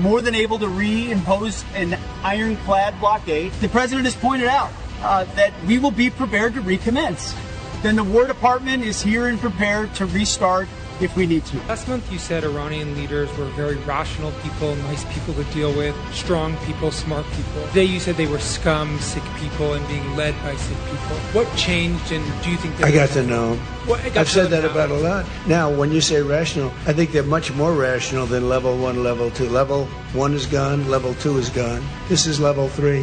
More than able to reimpose an ironclad blockade. The president has pointed out that we will be prepared to recommence. Then the War Department is here and prepared to restart if we need to. Last month you said Iranian leaders were very rational people, nice people to deal with, strong people, smart people. Today you said they were scum, sick people, and being led by sick people. What changed, and do you think I got to know. I've said that about a lot. Now, when you say rational, I think they're much more rational than level 1, level 2. Level 1 is gone, level 2 is gone. This is level 3.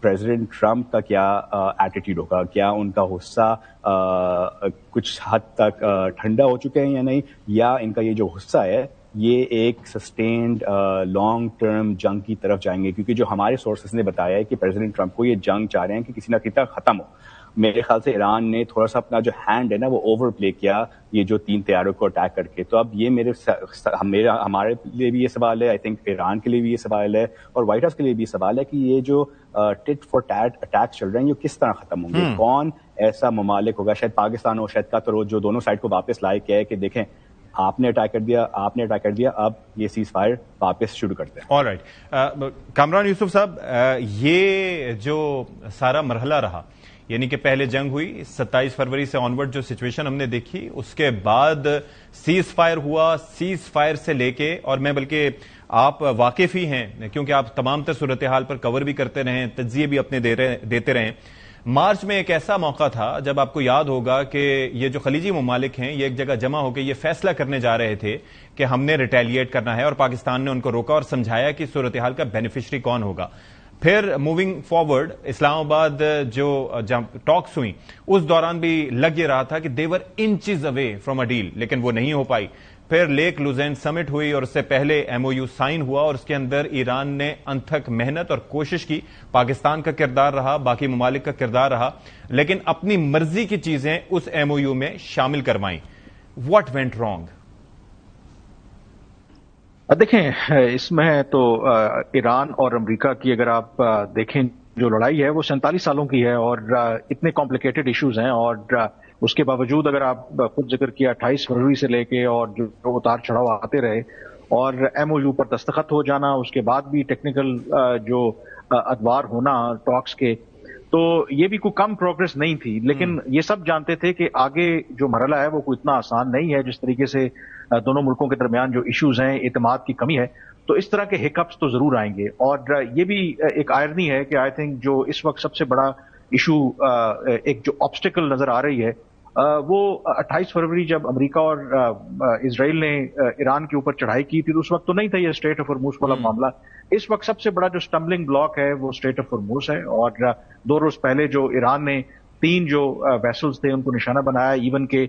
President Trump کا کیا attitude ہوگا, کیا ان کا غصہ کچھ حد تک ٹھنڈا ہو چکے ہیں یا نہیں, یا ان کا یہ جو غصہ ہے یہ ایک سسٹینڈ لانگ ٹرم جنگ کی طرف جائیں گے, کیونکہ جو ہمارے سورسز نے بتایا ہے کہ پریزیڈنٹ ٹرمپ کو یہ جنگ چاہ رہے ہیں کہ کسی نہ کسی طرح ختم ہو. میرے خیال سے ایران نے تھوڑا سا اپنا جو ہینڈ ہے نا وہ اوور پلے کیا یہ جو 3 طیاروں کو اٹیک کر کے. تو اب یہ ہمارے لیے بھی یہ سوال ہے, آئی تھنک ایران کے لیے بھی یہ سوال ہے, اور وائٹ ہاؤس کے لیے بھی یہ سوال ہے کہ یہ جو ٹٹ فار ٹیٹ اٹیک چل رہے ہیں یہ کس طرح ختم ہوں گے. کون ایسا ممالک ہوگا, شاید پاکستان ہو, شاید قطر ہو, جو دونوں سائڈ کو واپس لائے کہ دیکھیں آپ نے اٹیک کر دیا, اب یہ سیز فائر واپس شروع کرتے ہیں. آلرائٹ, کامران یوسف صاحب, یہ جو سارا مرحلہ رہا, یعنی کہ پہلے جنگ ہوئی 27 فروری سے آنورڈ جو سچویشن ہم نے دیکھی, اس کے بعد سیز فائر ہوا, سیز فائر سے لے کے, اور میں بلکہ آپ واقف ہی ہیں کیونکہ آپ تمام تر صورتحال پر کور بھی کرتے رہے, تجزیے بھی اپنے دیتے رہے. مارچ میں ایک ایسا موقع تھا جب آپ کو یاد ہوگا کہ یہ جو خلیجی ممالک ہیں یہ ایک جگہ جمع ہو کے یہ فیصلہ کرنے جا رہے تھے کہ ہم نے ریٹیلیٹ کرنا ہے, اور پاکستان نے ان کو روکا اور سمجھایا کہ صورتحال کا بینیفیشری کون ہوگا. پھر موونگ فارورڈ اسلام آباد جو ٹاکس ہوئیں اس دوران بھی لگ یہ رہا تھا کہ they were inches away from a deal, لیکن وہ نہیں ہو پائی. پھر لیک لوزین سمٹ ہوئی اور اس سے پہلے ایم او یو سائن ہوا, اور اس کے اندر ایران نے انتھک محنت اور کوشش کی, پاکستان کا کردار رہا, باقی ممالک کا کردار رہا, لیکن اپنی مرضی کی چیزیں اس ایم او یو میں شامل کروائیں. What went wrong? دیکھیں, اس میں تو ایران اور امریکہ کی اگر آپ دیکھیں جو لڑائی ہے وہ 47 سالوں کی ہے, اور اتنے کمپلیکیٹڈ ایشوز ہیں, اور اس کے باوجود اگر آپ خود ذکر کیا 28 فروری سے لے کے اور جو اتار چڑھاؤ آتے رہے, اور ایم او یو پر دستخط ہو جانا, اس کے بعد بھی ٹیکنیکل جو ادوار ہونا ٹاکس کے, تو یہ بھی کوئی کم پروگرس نہیں تھی. لیکن یہ سب جانتے تھے کہ آگے جو مرحلہ ہے وہ کوئی اتنا آسان نہیں ہے. جس طریقے سے دونوں ملکوں کے درمیان جو ایشوز ہیں, اعتماد کی کمی ہے, تو اس طرح کے ہیک اپس تو ضرور آئیں گے. اور یہ بھی ایک آئرنی ہے کہ آئی تھنک جو اس وقت سب سے بڑا ایشو, ایک جو آبسٹیکل نظر آ رہی ہے, وہ 28 فروری جب امریکہ اور اسرائیل نے ایران کے اوپر چڑھائی کی تھی تو اس وقت تو نہیں تھا یہ اسٹریٹ آف ہرموز والا معاملہ. اس وقت سب سے بڑا جو سٹمبلنگ بلاک ہے وہ اسٹریٹ آف ہرموز ہے, اور 2 روز پہلے جو ایران نے 3 جو ویسلز تھے ان کو نشانہ بنایا, ایون کہ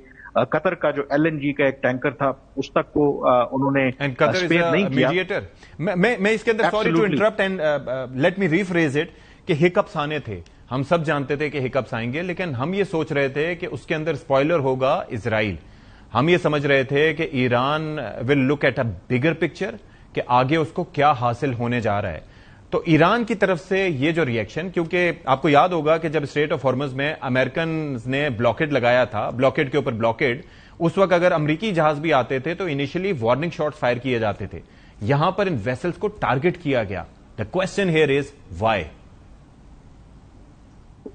قطر کا جو LNG کا ایک ٹینکر تھا اس تک کو انہوں نے اسپیئر نہیں کیا. میں اس کے اندر sorry to interrupt and let me rephrase it کہ ہک اپس آنے تھے, ہم سب جانتے تھے کہ ہک اپس آئیں گے, لیکن ہم یہ سوچ رہے تھے کہ اس کے اندر اسپوائلر ہوگا اسرائیل. ہم یہ سمجھ رہے تھے کہ Iran will look at a bigger picture کہ آگے اس کو کیا حاصل ہونے جا رہا ہے. تو ایران کی طرف سے یہ جو ریئیکشن, کیونکہ آپ کو یاد ہوگا کہ جب اسٹریٹ آف ہارمز میں امریکنز نے بلاکیڈ لگایا تھا, بلاکیڈ کے اوپر بلاکیڈ, اس وقت اگر امریکی جہاز بھی آتے تھے تو انیشلی وارننگ شاٹ فائر کیے جاتے تھے. یہاں پر ان ویسلز کو ٹارگٹ کیا گیا. The question here is why.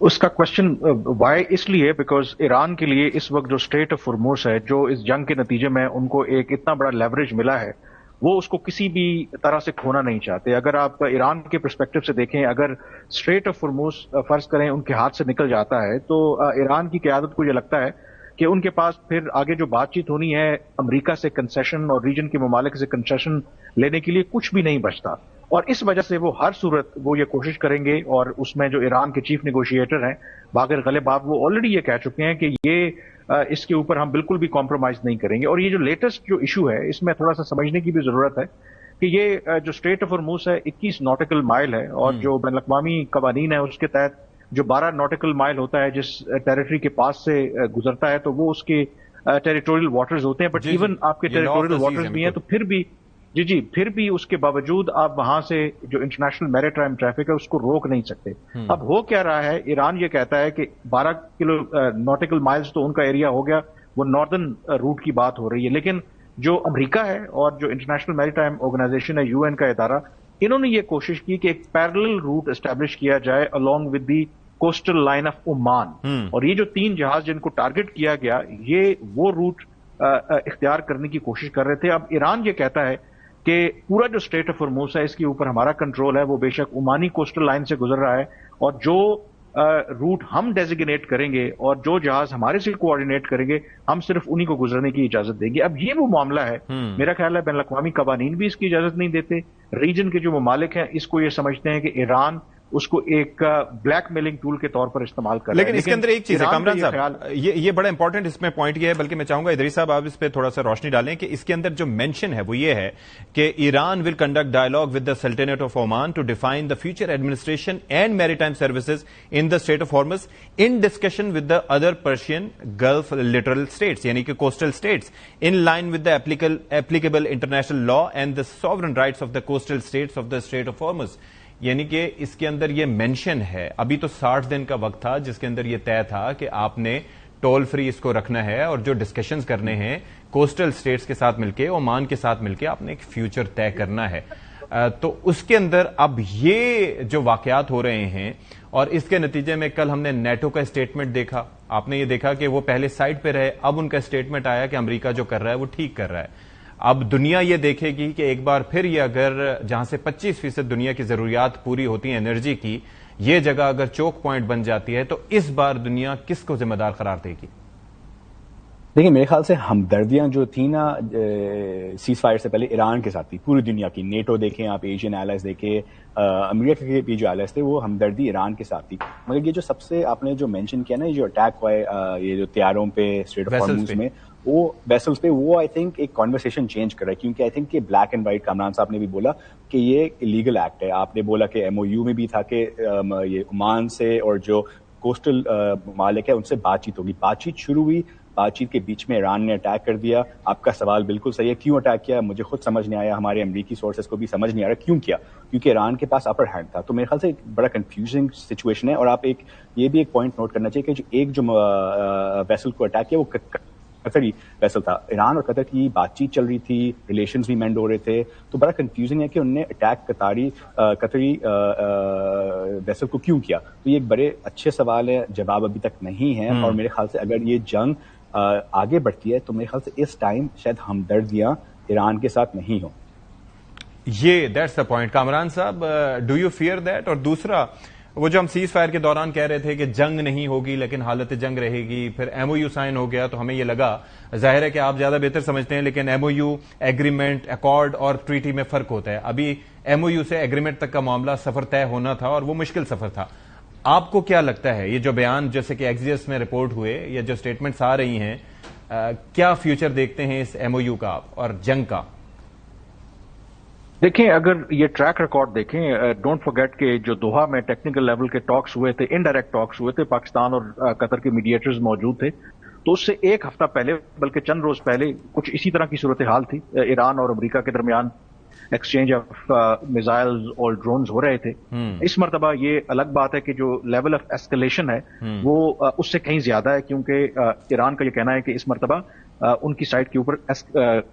اس کا کوشچن وائی اس لیے بیکاز ایران کے لیے اس وقت جو اسٹریٹ آف ہرموز ہے, جو اس جنگ کے نتیجے میں ان کو ایک اتنا بڑا لیوریج ملا ہے, وہ اس کو کسی بھی طرح سے کھونا نہیں چاہتے. اگر آپ ایران کے پرسپیکٹو سے دیکھیں, اگر اسٹریٹ آف ہرموز فرض کریں ان کے ہاتھ سے نکل جاتا ہے تو ایران کی قیادت کو یہ لگتا ہے کہ ان کے پاس پھر آگے جو بات چیت ہونی ہے امریکہ سے کنسیشن اور ریجن کے ممالک سے کنسیشن لینے کے لیے کچھ بھی نہیں بچتا. اور اس وجہ سے وہ ہر صورت وہ یہ کوشش کریں گے, اور اس میں جو ایران کے چیف نیگوشیٹر ہیں باقر غالباف, وہ آلریڈی یہ کہہ چکے ہیں کہ یہ اس کے اوپر ہم بالکل بھی کمپرومائز نہیں کریں گے. اور یہ جو لیٹسٹ جو ایشو ہے اس میں تھوڑا سا سمجھنے کی بھی ضرورت ہے کہ یہ جو اسٹریٹ آف ہرموز ہے 21 ناٹیکل مائل ہے, اور جو بین الاقوامی قوانین ہے اس کے تحت جو 12 ناٹیکل مائل ہوتا ہے جس ٹیریٹری کے پاس سے گزرتا ہے تو وہ اس کے ٹیریٹوریل واٹرز ہوتے ہیں. بٹ ایون آپ کے ٹیریٹوریل واٹرز بھی ہیں تو پھر بھی اس کے باوجود آپ وہاں سے جو انٹرنیشنل میریٹائم ٹریفک ہے اس کو روک نہیں سکتے. اب ہو کیا رہا ہے, ایران یہ کہتا ہے کہ 12 ناٹیکل مائلز تو ان کا ایریا ہو گیا, وہ ناردرن روٹ کی بات ہو رہی ہے. لیکن جو امریکہ ہے اور جو انٹرنیشنل میریٹائم آرگنائزیشن ہے UN کا ادارہ, انہوں نے یہ کوشش کی کہ ایک پیرلل روٹ اسٹیبلش کیا جائے along with the coastal line of Oman. اور یہ جو 3 جہاز جن کو ٹارگٹ کیا گیا, یہ وہ روٹ اختیار کرنے کی کوشش کر رہے تھے. اب ایران یہ کہتا ہے کہ پورا جو اسٹریٹ آف ہرموز ہے اس کے اوپر ہمارا کنٹرول ہے, وہ بے شک عمانی کوسٹل لائن سے گزر رہا ہے, اور جو روٹ ہم ڈیزیگنیٹ کریں گے اور جو جہاز ہمارے سے کوآرڈینیٹ کریں گے ہم صرف انہی کو گزرنے کی اجازت دیں گے. اب یہ وہ معاملہ ہے, میرا خیال ہے بین الاقوامی قوانین بھی اس کی اجازت نہیں دیتے. ریجن کے جو ممالک ہیں اس کو یہ سمجھتے ہیں کہ ایران اس کو ایک بلیک میلنگ ٹول کے طور پر استعمال کر رہے ہیں. لیکن اس کے اندر ایک چیز ہے کامران صاحب, یہ بڑا امپورٹنٹ اس میں پوائنٹ یہ ہے, بلکہ میں چاہوں گا ادریس صاحب آپ اس پہ تھوڑا سا روشنی ڈالیں کہ اس کے اندر جو مینشن ہے وہ یہ ہے کہ Iran will conduct dialogue with the سلطنت of Oman to define the future administration and maritime services in the state of Hormuz in discussion with the other Persian Gulf littoral states, یعنی کہ coastal states, in line with the applicable international law and the sovereign rights of the coastal states of the state of Hormuz. یعنی کہ اس کے اندر یہ mention ہے, ابھی تو 60 دن کا وقت تھا جس کے اندر یہ طے تھا کہ آپ نے ٹول فری اس کو رکھنا ہے اور جو ڈسکشنز کرنے ہیں کوسٹل اسٹیٹس کے ساتھ مل کے, عمان کے ساتھ مل کے آپ نے ایک فیوچر طے کرنا ہے. تو اس کے اندر اب یہ جو واقعات ہو رہے ہیں اور اس کے نتیجے میں کل ہم نے نیٹو کا اسٹیٹمنٹ دیکھا, آپ نے یہ دیکھا کہ وہ پہلے سائڈ پہ رہے, اب ان کا اسٹیٹمنٹ آیا کہ امریکہ جو کر رہا ہے وہ ٹھیک کر رہا ہے. اب دنیا یہ دیکھے گی کہ ایک بار پھر یہ اگر جہاں سے 25% دنیا کی ضروریات پوری ہوتی ہیں انرجی کی, یہ جگہ اگر چوک پوائنٹ بن جاتی ہے تو اس بار دنیا کس کو ذمہ دار قرار دے گی؟ دیکھیں میرے خیال سے ہمدردیاں جو تھیں نا سیز فائر سے پہلے ایران کے ساتھ تھی پوری دنیا کی. نیٹو دیکھیں آپ, ایشین ایلائز دیکھیں, امریکہ کے بھی جو ایلائز تھے وہ ہمدردی ایران کے ساتھ تھی. مگر یہ جو سب سے آپ نے جو مینشن کیا نا, یہ جو اٹیک ہوا ہے یہ جو طیاروں پہ اسٹریٹ آف ہارمز میں, وہ ویسلز پہ, وہ آئی تھنک ایک کانورسیشن چینج کر رہا ہے, کیونکہ آئی تھنک کہ بلیک اینڈ وائٹ, کامران صاحب نے بھی بولا کہ یہ لیگل ایکٹ ہے. آپ نے بولا کہ ایم او یو میں بھی تھا کہ یہ عمان سے اور جو کوسٹل ممالک ہے ان سے بات چیت ہوگی. بات چیت شروع ہوئی, بات چیت کے بیچ میں ایران نے اٹیک کر دیا. آپ کا سوال بالکل صحیح ہے, کیوں اٹیک کیا مجھے خود سمجھ نہیں آیا, ہمارے امریکی سورسز کو بھی سمجھ نہیں آ رہا کیوں کیا, کیونکہ ایران کے پاس اپر ہینڈ تھا. تو میرے خیال سے ایک بڑا کنفیوزنگ سچویشن ہے. اور آپ یہ بھی ایک پوائنٹ نوٹ کرنا چاہیے کہ جو ویسل کو اٹیک کیا وہ قطری ویسل تھا. ایران اور قطر کی بات چیت چل رہی تھی, ریلیشنز بھی مینڈ ہو رہے تھے, تو بڑا کنفیوزنگ ہے کہ انہوں نے اٹیک قطری ویسل کو کیوں کیا. تو یہ ایک بڑے اچھے سوال ہے, جواب ابھی تک نہیں ہے. اور میرے خیال سے اگر یہ جنگ آگے بڑھتی ہے تو میرے خیال سے اس ٹائم شاید ہمدردیاں ایران کے ساتھ نہیں ہوں. یہ دیٹس دا پوائنٹ. کامران صاحب, ڈو یو فیئر دیٹ؟ اور دوسرا وہ جو ہم سیز فائر کے دوران کہہ رہے تھے کہ جنگ نہیں ہوگی لیکن حالت جنگ رہے گی, پھر ایم او یو سائن ہو گیا تو ہمیں یہ لگا, ظاہر ہے کہ آپ زیادہ بہتر سمجھتے ہیں, لیکن M O U, agreement, accord اور ٹریٹی میں فرق ہوتا ہے. ابھی ایم او یو سے ایگریمنٹ تک کا معاملہ سفر طے ہونا تھا اور وہ مشکل سفر تھا. آپ کو کیا لگتا ہے یہ جو بیان جیسے کہ ایکزیس میں رپورٹ ہوئے یا جو سٹیٹمنٹس آ رہی ہیں, کیا فیوچر دیکھتے ہیں اس ایم او یو کا اور جنگ کا؟ دیکھیں اگر یہ ٹریک ریکارڈ دیکھیں, ڈونٹ فرگیٹ کہ جو دوحہ میں ٹیکنیکل لیول کے ٹاکس ہوئے تھے, انڈائریکٹ ٹاکس ہوئے تھے, پاکستان اور قطر کے میڈیٹرز موجود تھے, تو اس سے ایک ہفتہ پہلے بلکہ چند روز پہلے کچھ اسی طرح کی صورتحال تھی. ایران اور امریکہ کے درمیان ایکسچینج آف میزائلز اور ڈرونز ہو رہے تھے. اس مرتبہ یہ الگ بات ہے کہ جو لیول آف ایسکلیشن ہے وہ اس سے کہیں زیادہ ہے, کیونکہ ایران کا یہ کہنا ہے کہ اس مرتبہ ان کی سائٹ کے اوپر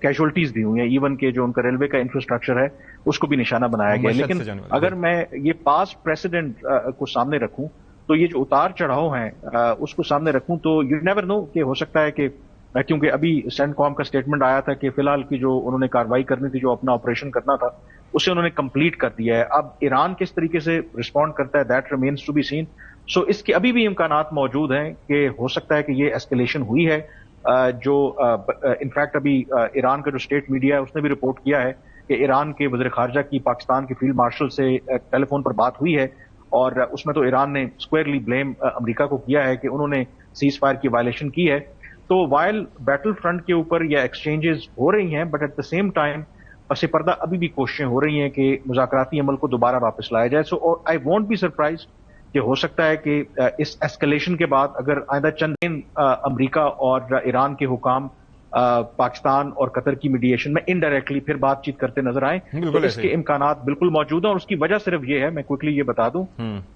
کیجولٹیز بھی ہوئی ہیں, ایون کہ جو ان کا ریلوے کا انفراسٹرکچر ہے اس کو بھی نشانہ بنایا گیا. لیکن اگر میں یہ پاسٹ پریسیڈنٹ کو سامنے رکھوں تو یہ جو اتار چڑھاؤ ہیں اس کو سامنے رکھوں تو یو نیور نو کہ ہو سکتا ہے کہ, کیونکہ ابھی سینٹ کام کا اسٹیٹمنٹ آیا تھا کہ فی الحال کی جو انہوں نے کاروائی کرنی تھی, جو اپنا آپریشن کرنا تھا اسے انہوں نے کمپلیٹ کر دیا ہے. اب ایران کس طریقے سے رسپونڈ کرتا ہے that remains to be seen. So اس کے ابھی بھی امکانات موجود ہیں کہ ہو سکتا ہے کہ یہ ایسکلیشن ہوئی ہے. جو انفیکٹ ابھی ایران کا جو اسٹیٹ میڈیا ہے اس نے بھی رپورٹ کیا ہے کہ ایران کے وزیر خارجہ کی پاکستان کے فیلڈ مارشل سے ٹیلی فون پر بات ہوئی ہے, اور اس میں تو ایران نے اسکوئرلی بلیم امریکہ کو کیا ہے کہ انہوں نے سیز فائر کی وائلیشن کی ہے. تو وائل بیٹل فرنٹ کے اوپر یا ایکسچینجز ہو رہی ہیں, but at the same time پس پردہ ابھی بھی کوششیں ہو رہی ہیں کہ مذاکراتی عمل کو دوبارہ واپس لایا جائے. سو آئی وونٹ بی سرپرائز کہ ہو سکتا ہے کہ اس ایسکلیشن کے بعد اگر آئندہ چند دن امریکہ اور ایران کے حکام پاکستان اور قطر کی میڈیشن میں انڈائریکٹلی پھر بات چیت کرتے نظر آئیں, تو اس کے امکانات بالکل موجود ہیں. اور اس کی وجہ صرف یہ ہے, میں کوئکلی یہ بتا دوں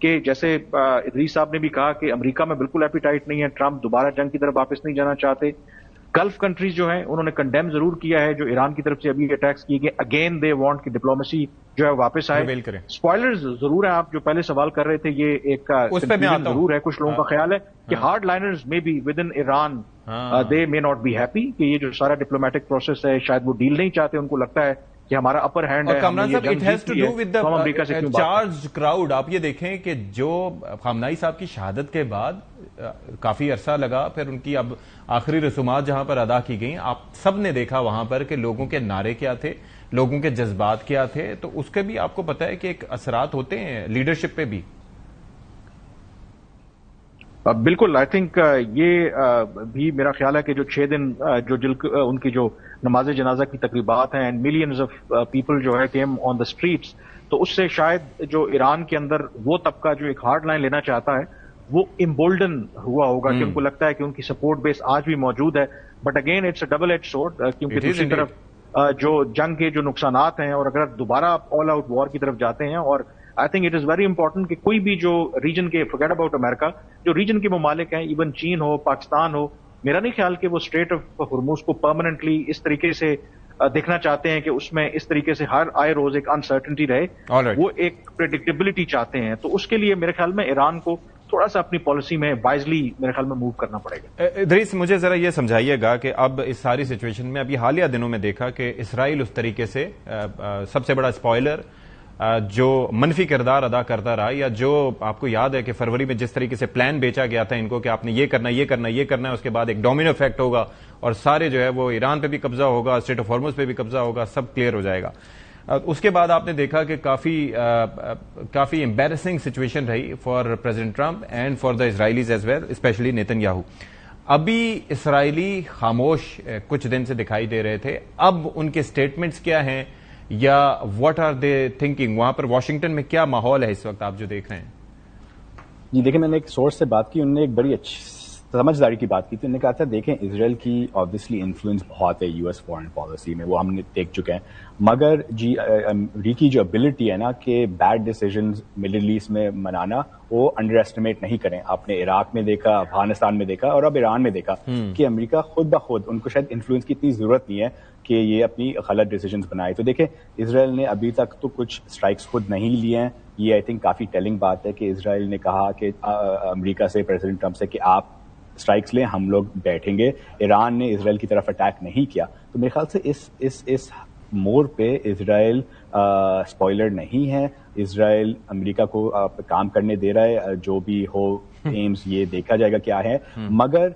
کہ جیسے ادریس صاحب نے بھی کہا کہ امریکہ میں بالکل ایپیٹائٹ نہیں ہے, ٹرمپ دوبارہ جنگ کی طرف واپس نہیں جانا چاہتے. گلف کنٹریز جو ہیں انہوں نے کنڈیم ضرور کیا ہے جو ایران کی طرف سے ابھی اٹیکس کیے گئے. اگین دے وانٹ کہ ڈپلومیسی جو ہے واپس آئے. اسپوائلرز ضرور ہیں, آپ جو پہلے سوال کر رہے تھے یہ ایک ضرور ہے. کچھ لوگوں کا خیال ہے کہ ہارڈ لائنرز میں بی within Iran they may not be happy کہ یہ جو سارا ڈپلومیٹک پروسیس ہے شاید وہ ڈیل نہیں چاہتے. ان کو لگتا ہے کہ ہمارا اپر ہینڈ ہے. کامران صاحب, it has to do with the charged crowd. آپ یہ دیکھیں کہ جو خامنہئی صاحب کی شہادت کے بعد کافی عرصہ لگا, پھر ان کی اب آخری رسومات جہاں پر ادا کی گئیں, آپ سب نے دیکھا وہاں پر کہ لوگوں کے نعرے کیا تھے, لوگوں کے جذبات کیا تھے, تو اس کے بھی آپ کو پتا ہے کہ ایک اثرات ہوتے ہیں لیڈرشپ پہ بھی. بالکل, آئی تھنک یہ بھی میرا خیال ہے کہ جو 6 دن ان کی جو نماز جنازہ کی تقریبات ہیں, اینڈ ملینز آف پیپل جو ہے کیم آن دا اسٹریٹس, تو اس سے شاید جو ایران کے اندر وہ طبقہ جو ایک ہارڈ لائن لینا چاہتا ہے وہ امبولڈن ہوا ہوگا, کہ ان کو لگتا ہے کہ ان کی سپورٹ بیس آج بھی موجود ہے. But again it's a double edge sword, کیونکہ دوسری طرف جو جنگ کے جو نقصانات ہیں, اور اگر دوبارہ آپ آل آؤٹ وار کی طرف جاتے ہیں, اور I think it is very important کہ کوئی بھی جو ریجن کے, فرگیٹ اباؤٹ امریکہ, جو ریجن کے ممالک ہیں, ایون چین ہو, پاکستان ہو, میرا نہیں خیال کہ وہ اسٹریٹ آف ہرموز کو پرماننٹلی اس طریقے سے دیکھنا چاہتے ہیں کہ اس میں اس طریقے سے ہر آئے روز ایک انسرٹنٹی رہے. وہ ایک پریڈکٹیبلٹی چاہتے ہیں. تو اس کے لیے میرے خیال میں ایران کو تھوڑا سا اپنی پالیسی میں وائزلی میرے خیال میں موو کرنا پڑے گا. ادریس, مجھے ذرا یہ سمجھائیے گا کہ اب اس ساری سچویشن میں ابھی حالیہ دنوں میں دیکھا کہ اسرائیل اس طریقے سے سب سے بڑا اسپوائلر جو منفی کردار ادا کرتا رہا, یا جو آپ کو یاد ہے کہ فروری میں جس طریقے سے پلان بیچا گیا تھا ان کو کہ آپ نے یہ کرنا, یہ کرنا, یہ کرنا ہے, اس کے بعد ایک ڈومینو افیکٹ ہوگا اور سارے جو ہے وہ ایران پہ بھی قبضہ ہوگا, اسٹریٹ آف ہارمز پہ بھی قبضہ ہوگا, سب کلیئر ہو جائے گا. اس کے بعد آپ نے دیکھا کہ کافی امبیرسنگ سچویشن رہی for President Trump and for the Israelis as well, especially Netanyahu. ابھی اسرائیلی خاموش کچھ دن سے دکھائی دے رہے تھے, اب ان کے سٹیٹمنٹس کیا ہیں, یا واٹ آر دے تھنکنگ؟ وہاں پر واشنگٹن میں کیا ماحول ہے اس وقت آپ جو دیکھ رہے ہیں؟ جی دیکھیں, میں نے ایک سورس سے بات کی, انہوں نے ایک بڑی اچھی سمجھداری کی بات کی تھی. انہوں نے کہا تھا دیکھیں اسرائیل کی آبویسلی انفلوئنس بہت ہے یو ایس فارن پالیسی میں, وہ ہم نے دیکھ چکے ہیں, مگر جی امریکی جو ابیلٹی ہے نا کہ بیڈ ڈیسیجنز مڈل ایسٹ میں منانا, وہ انڈر ایسٹیمیٹ نہیں کریں. آپ نے عراق میں دیکھا, افغانستان میں دیکھا, اور اب ایران میں دیکھا کہ امریکہ خود بخود, ان کو شاید انفلوئنس کی اتنی ضرورت نہیں ہے کہ یہ اپنی غلط ڈیسیجنز بنائے. تو دیکھیں اسرائیل نے ابھی تک تو کچھ اسٹرائکس خود نہیں لیے ہیں. یہ آئی تھنک کافی ٹیلنگ بات ہے کہ اسرائیل نے کہا کہ امریکہ سے, پریزیڈنٹ ٹرمپ سے, کہ آپ اسٹرائکس لیں, ہم لوگ بیٹھیں گے. ایران نے اسرائیل کی طرف اٹیک نہیں کیا. تو میرے خیال سے اس مور پہ اسرائیل اسپوائلر نہیں ہے. اسرائیل امریکہ کو کام کرنے دے رہا ہے, جو بھی ہو ایمز یہ دیکھا جائے گا کیا ہے. مگر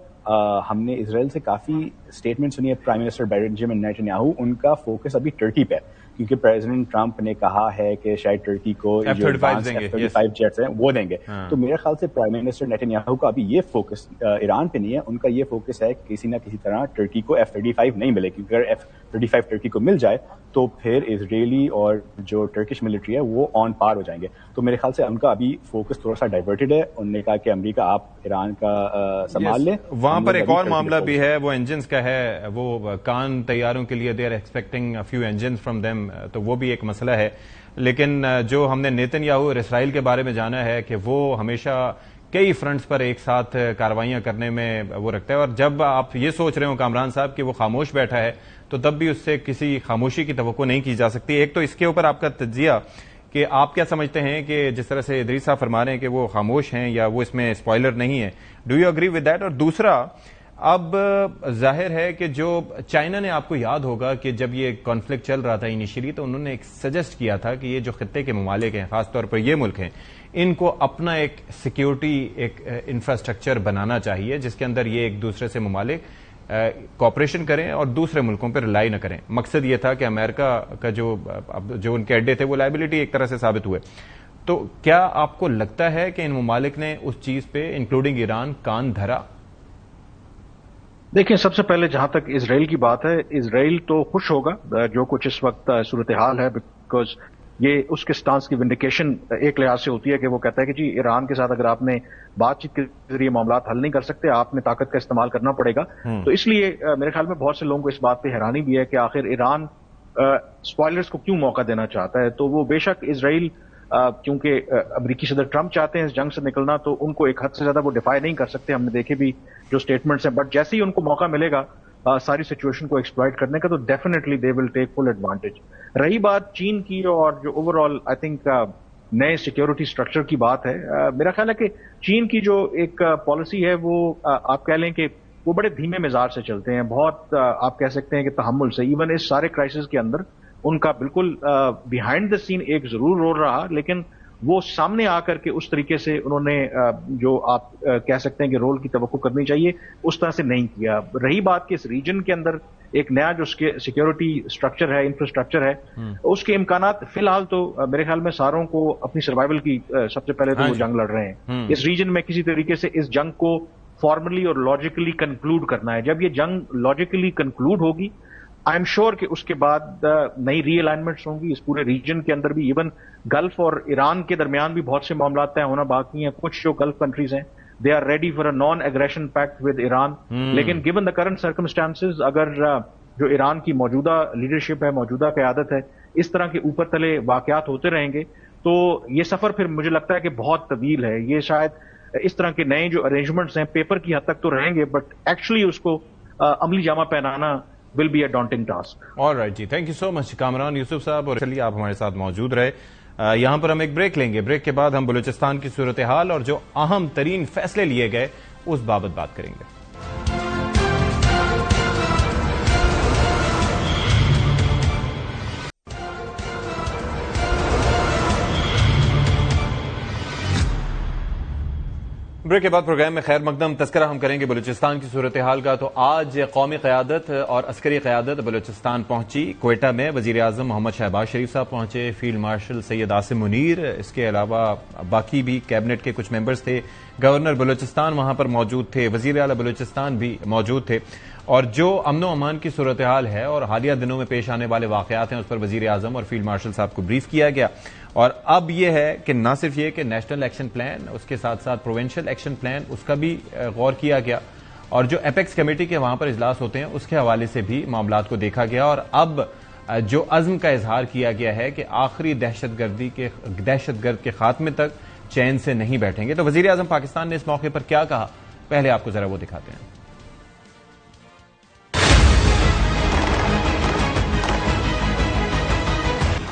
ہم نے اسرائیل سے کافی اسٹیٹمنٹ سنی ہے. پرائم منسٹر بینجامن نیتن یاہو, ان کا فوکس ابھی ٹرکی پہ, کیونکہ پریزیڈنٹ ٹرمپ نے کہا ہے کہ شاید ٹرکی کو F-35 جیٹس ہیں وہ دیں گے. تو میرے خیال سے پرائم منسٹر نیتن یاہو کا ابھی یہ فوکس ایران پہ نہیں ہے, ان کا یہ فوکس ہے کسی نہ کسی طرح ٹرکی کو F-35 نہیں ملے, کیونکہ اگر F-35 ٹرکی کو مل جائے تو پھر اسرائیلی اور جو ٹرکش ملٹری ہے وہ آن پار ہو جائیں گے. تو میرے خیال سے ان کا ابھی فوکس تھوڑا سا ڈائیورٹڈ ہے. انہوں نے کہا کہ امریکہ آپ ایران کا سنبھال لیں. وہاں پر ایک اور معاملہ بھی ہے, وہ انجنز کا ہے. وہ کان طیاروں کے لیے they are expecting a few engines from them, تو وہ بھی ایک مسئلہ ہے. لیکن جو ہم نے نیتن یاہو اور اسرائیل کے بارے میں جانا ہے کہ وہ ہمیشہ کئی فرنٹس پر ایک ساتھ کاروائیاں کرنے میں وہ رکھتا ہے. اور جب آپ یہ سوچ رہے ہو کامران صاحب کہ وہ خاموش بیٹھا ہے, تو تب بھی اس سے کسی خاموشی کی توقع نہیں کی جا سکتی. ایک تو اس کے اوپر آپ کا تجزیہ کہ آپ کیا سمجھتے ہیں کہ جس طرح سے ادریس صاحب فرما رہے ہیں کہ وہ خاموش ہیں یا وہ اس میں اسپوائلر نہیں ہے, do you agree with that? اور دوسرا, اب ظاہر ہے کہ جو چائنا نے, آپ کو یاد ہوگا کہ جب یہ کانفلکٹ چل رہا تھا انیشلی, تو انہوں نے ایک سجیسٹ کیا تھا کہ یہ جو خطے کے ممالک ہیں, خاص طور پر یہ ملک ہیں, ان کو اپنا ایک سیکیورٹی ایک انفراسٹرکچر بنانا چاہیے جس کے اندر یہ ایک دوسرے سے ممالک کوآپریشن کریں اور دوسرے ملکوں پہ ریلائی نہ کریں. مقصد یہ تھا کہ امریکہ کا جو ان کے اڈے تھے وہ لائبلٹی ایک طرح سے ثابت ہوئے. تو کیا آپ کو لگتا ہے کہ ان ممالک نے اس چیز پہ انکلوڈنگ ایران کان دھرا؟ دیکھیں, سب سے پہلے جہاں تک اسرائیل کی بات ہے, اسرائیل تو خوش ہوگا جو کچھ اس وقت صورتحال ہے, بیکاز یہ اس کے سٹانس کی ونڈیکیشن ایک لحاظ سے ہوتی ہے کہ وہ کہتا ہے کہ جی ایران کے ساتھ اگر آپ نے بات چیت کے ذریعے معاملات حل نہیں کر سکتے, آپ نے طاقت کا استعمال کرنا پڑے گا. تو اس لیے میرے خیال میں بہت سے لوگوں کو اس بات پہ حیرانی بھی ہے کہ آخر ایران اسپوائلرز کو کیوں موقع دینا چاہتا ہے. تو وہ بے شک اسرائیل, کیونکہ امریکی صدر ٹرمپ چاہتے ہیں اس جنگ سے نکلنا, تو ان کو ایک حد سے زیادہ وہ ڈیفائی نہیں کر سکتے. ہم نے دیکھے بھی جو اسٹیٹمنٹس ہیں, بٹ جیسے ہی ان کو موقع ملے گا ساری سچویشن کو ایکسپلائٹ کرنے کا, تو definitely they will take full advantage. رہی بات چین کی اور جو اوور آل آئی تھنک نئے سیکیورٹی اسٹرکچر کی بات ہے, میرا خیال ہے کہ چین کی جو ایک پالیسی ہے وہ آپ کہہ لیں کہ وہ بڑے دھیمے مزاج سے چلتے ہیں, بہت آپ کہہ سکتے ہیں کہ تحمل سے. ایون اس سارے کرائسس کے اندر ان کا بالکل بیہائنڈ دا سین ایک ضرور رول رہا، لیکن وہ سامنے آ کر کے اس طریقے سے انہوں نے جو آپ کہہ سکتے ہیں کہ رول کی توقع کرنی چاہیے اس طرح سے نہیں کیا. رہی بات کہ اس ریجن کے اندر ایک نیا جو سیکیورٹی اسٹرکچر ہے، انفراسٹرکچر ہے، اس کے امکانات فی الحال تو میرے خیال میں ساروں کو اپنی سروائیول کی سب سے پہلے تو وہ جنگ لڑ رہے ہیں. اس ریجن میں کسی طریقے سے اس جنگ کو فارملی اور لاجیکلی کنکلوڈ کرنا ہے. جب یہ جنگ لاجیکلی کنکلوڈ ہوگی آئی ایم شیور کہ اس کے بعد نئی ری الائنمنٹس ہوں گی اس پورے ریجن کے اندر بھی. ایون گلف اور ایران کے درمیان بھی بہت سے معاملات طے ہونا باقی ہیں. کچھ جو گلف کنٹریز ہیں they are ready for a non aggression pact with Iran, لیکن گیون دا کرنٹ سرکمسٹانسز اگر جو ایران کی موجودہ لیڈرشپ ہے، موجودہ قیادت ہے، اس طرح کے اوپر تلے واقعات ہوتے رہیں گے تو یہ سفر پھر مجھے لگتا ہے کہ بہت طویل ہے. یہ شاید اس طرح کے نئے جو ارینجمنٹس ہیں پیپر کی حد تک تو رہیں گے، بٹ ایکچولی اس کو عملی جامہ پہنانا will be a daunting task. All right جی، thank you so much Kamran Yousuf Sahab. اور چلیے آپ ہمارے ساتھ موجود رہے. یہاں پر ہم ایک بریک لیں گے. بریک کے بعد ہم بلوچستان کی صورتحال اور جو اہم ترین فیصلے لیے گئے اس بابت بات کریں گے. بریک کے بعد پروگرام میں خیر مقدم تذکرہ ہم کریں گے بلوچستان کی صورتحال کا. تو آج قومی قیادت اور عسکری قیادت بلوچستان پہنچی. کوئٹہ میں وزیر اعظم محمد شہباز شریف صاحب پہنچے، فیلڈ مارشل سید عاصم منیر، اس کے علاوہ باقی بھی کیبنٹ کے کچھ ممبرز تھے. گورنر بلوچستان وہاں پر موجود تھے، وزیر اعلیٰ بلوچستان بھی موجود تھے. اور جو امن و امان کی صورتحال ہے اور حالیہ دنوں میں پیش آنے والے واقعات ہیں اس پر وزیر اعظم اور فیلڈ مارشل صاحب کو بریف کیا گیا. اور اب یہ ہے کہ نہ صرف یہ کہ نیشنل ایکشن پلان، اس کے ساتھ ساتھ پروونشل ایکشن پلان، اس کا بھی غور کیا گیا. اور جو ایپیکس کمیٹی کے وہاں پر اجلاس ہوتے ہیں اس کے حوالے سے بھی معاملات کو دیکھا گیا. اور اب جو عزم کا اظہار کیا گیا ہے کہ آخری دہشت گرد کے خاتمے تک چین سے نہیں بیٹھیں گے. تو وزیر اعظم پاکستان نے اس موقع پر کیا کہا، پہلے آپ کو ذرا وہ دکھاتے ہیں.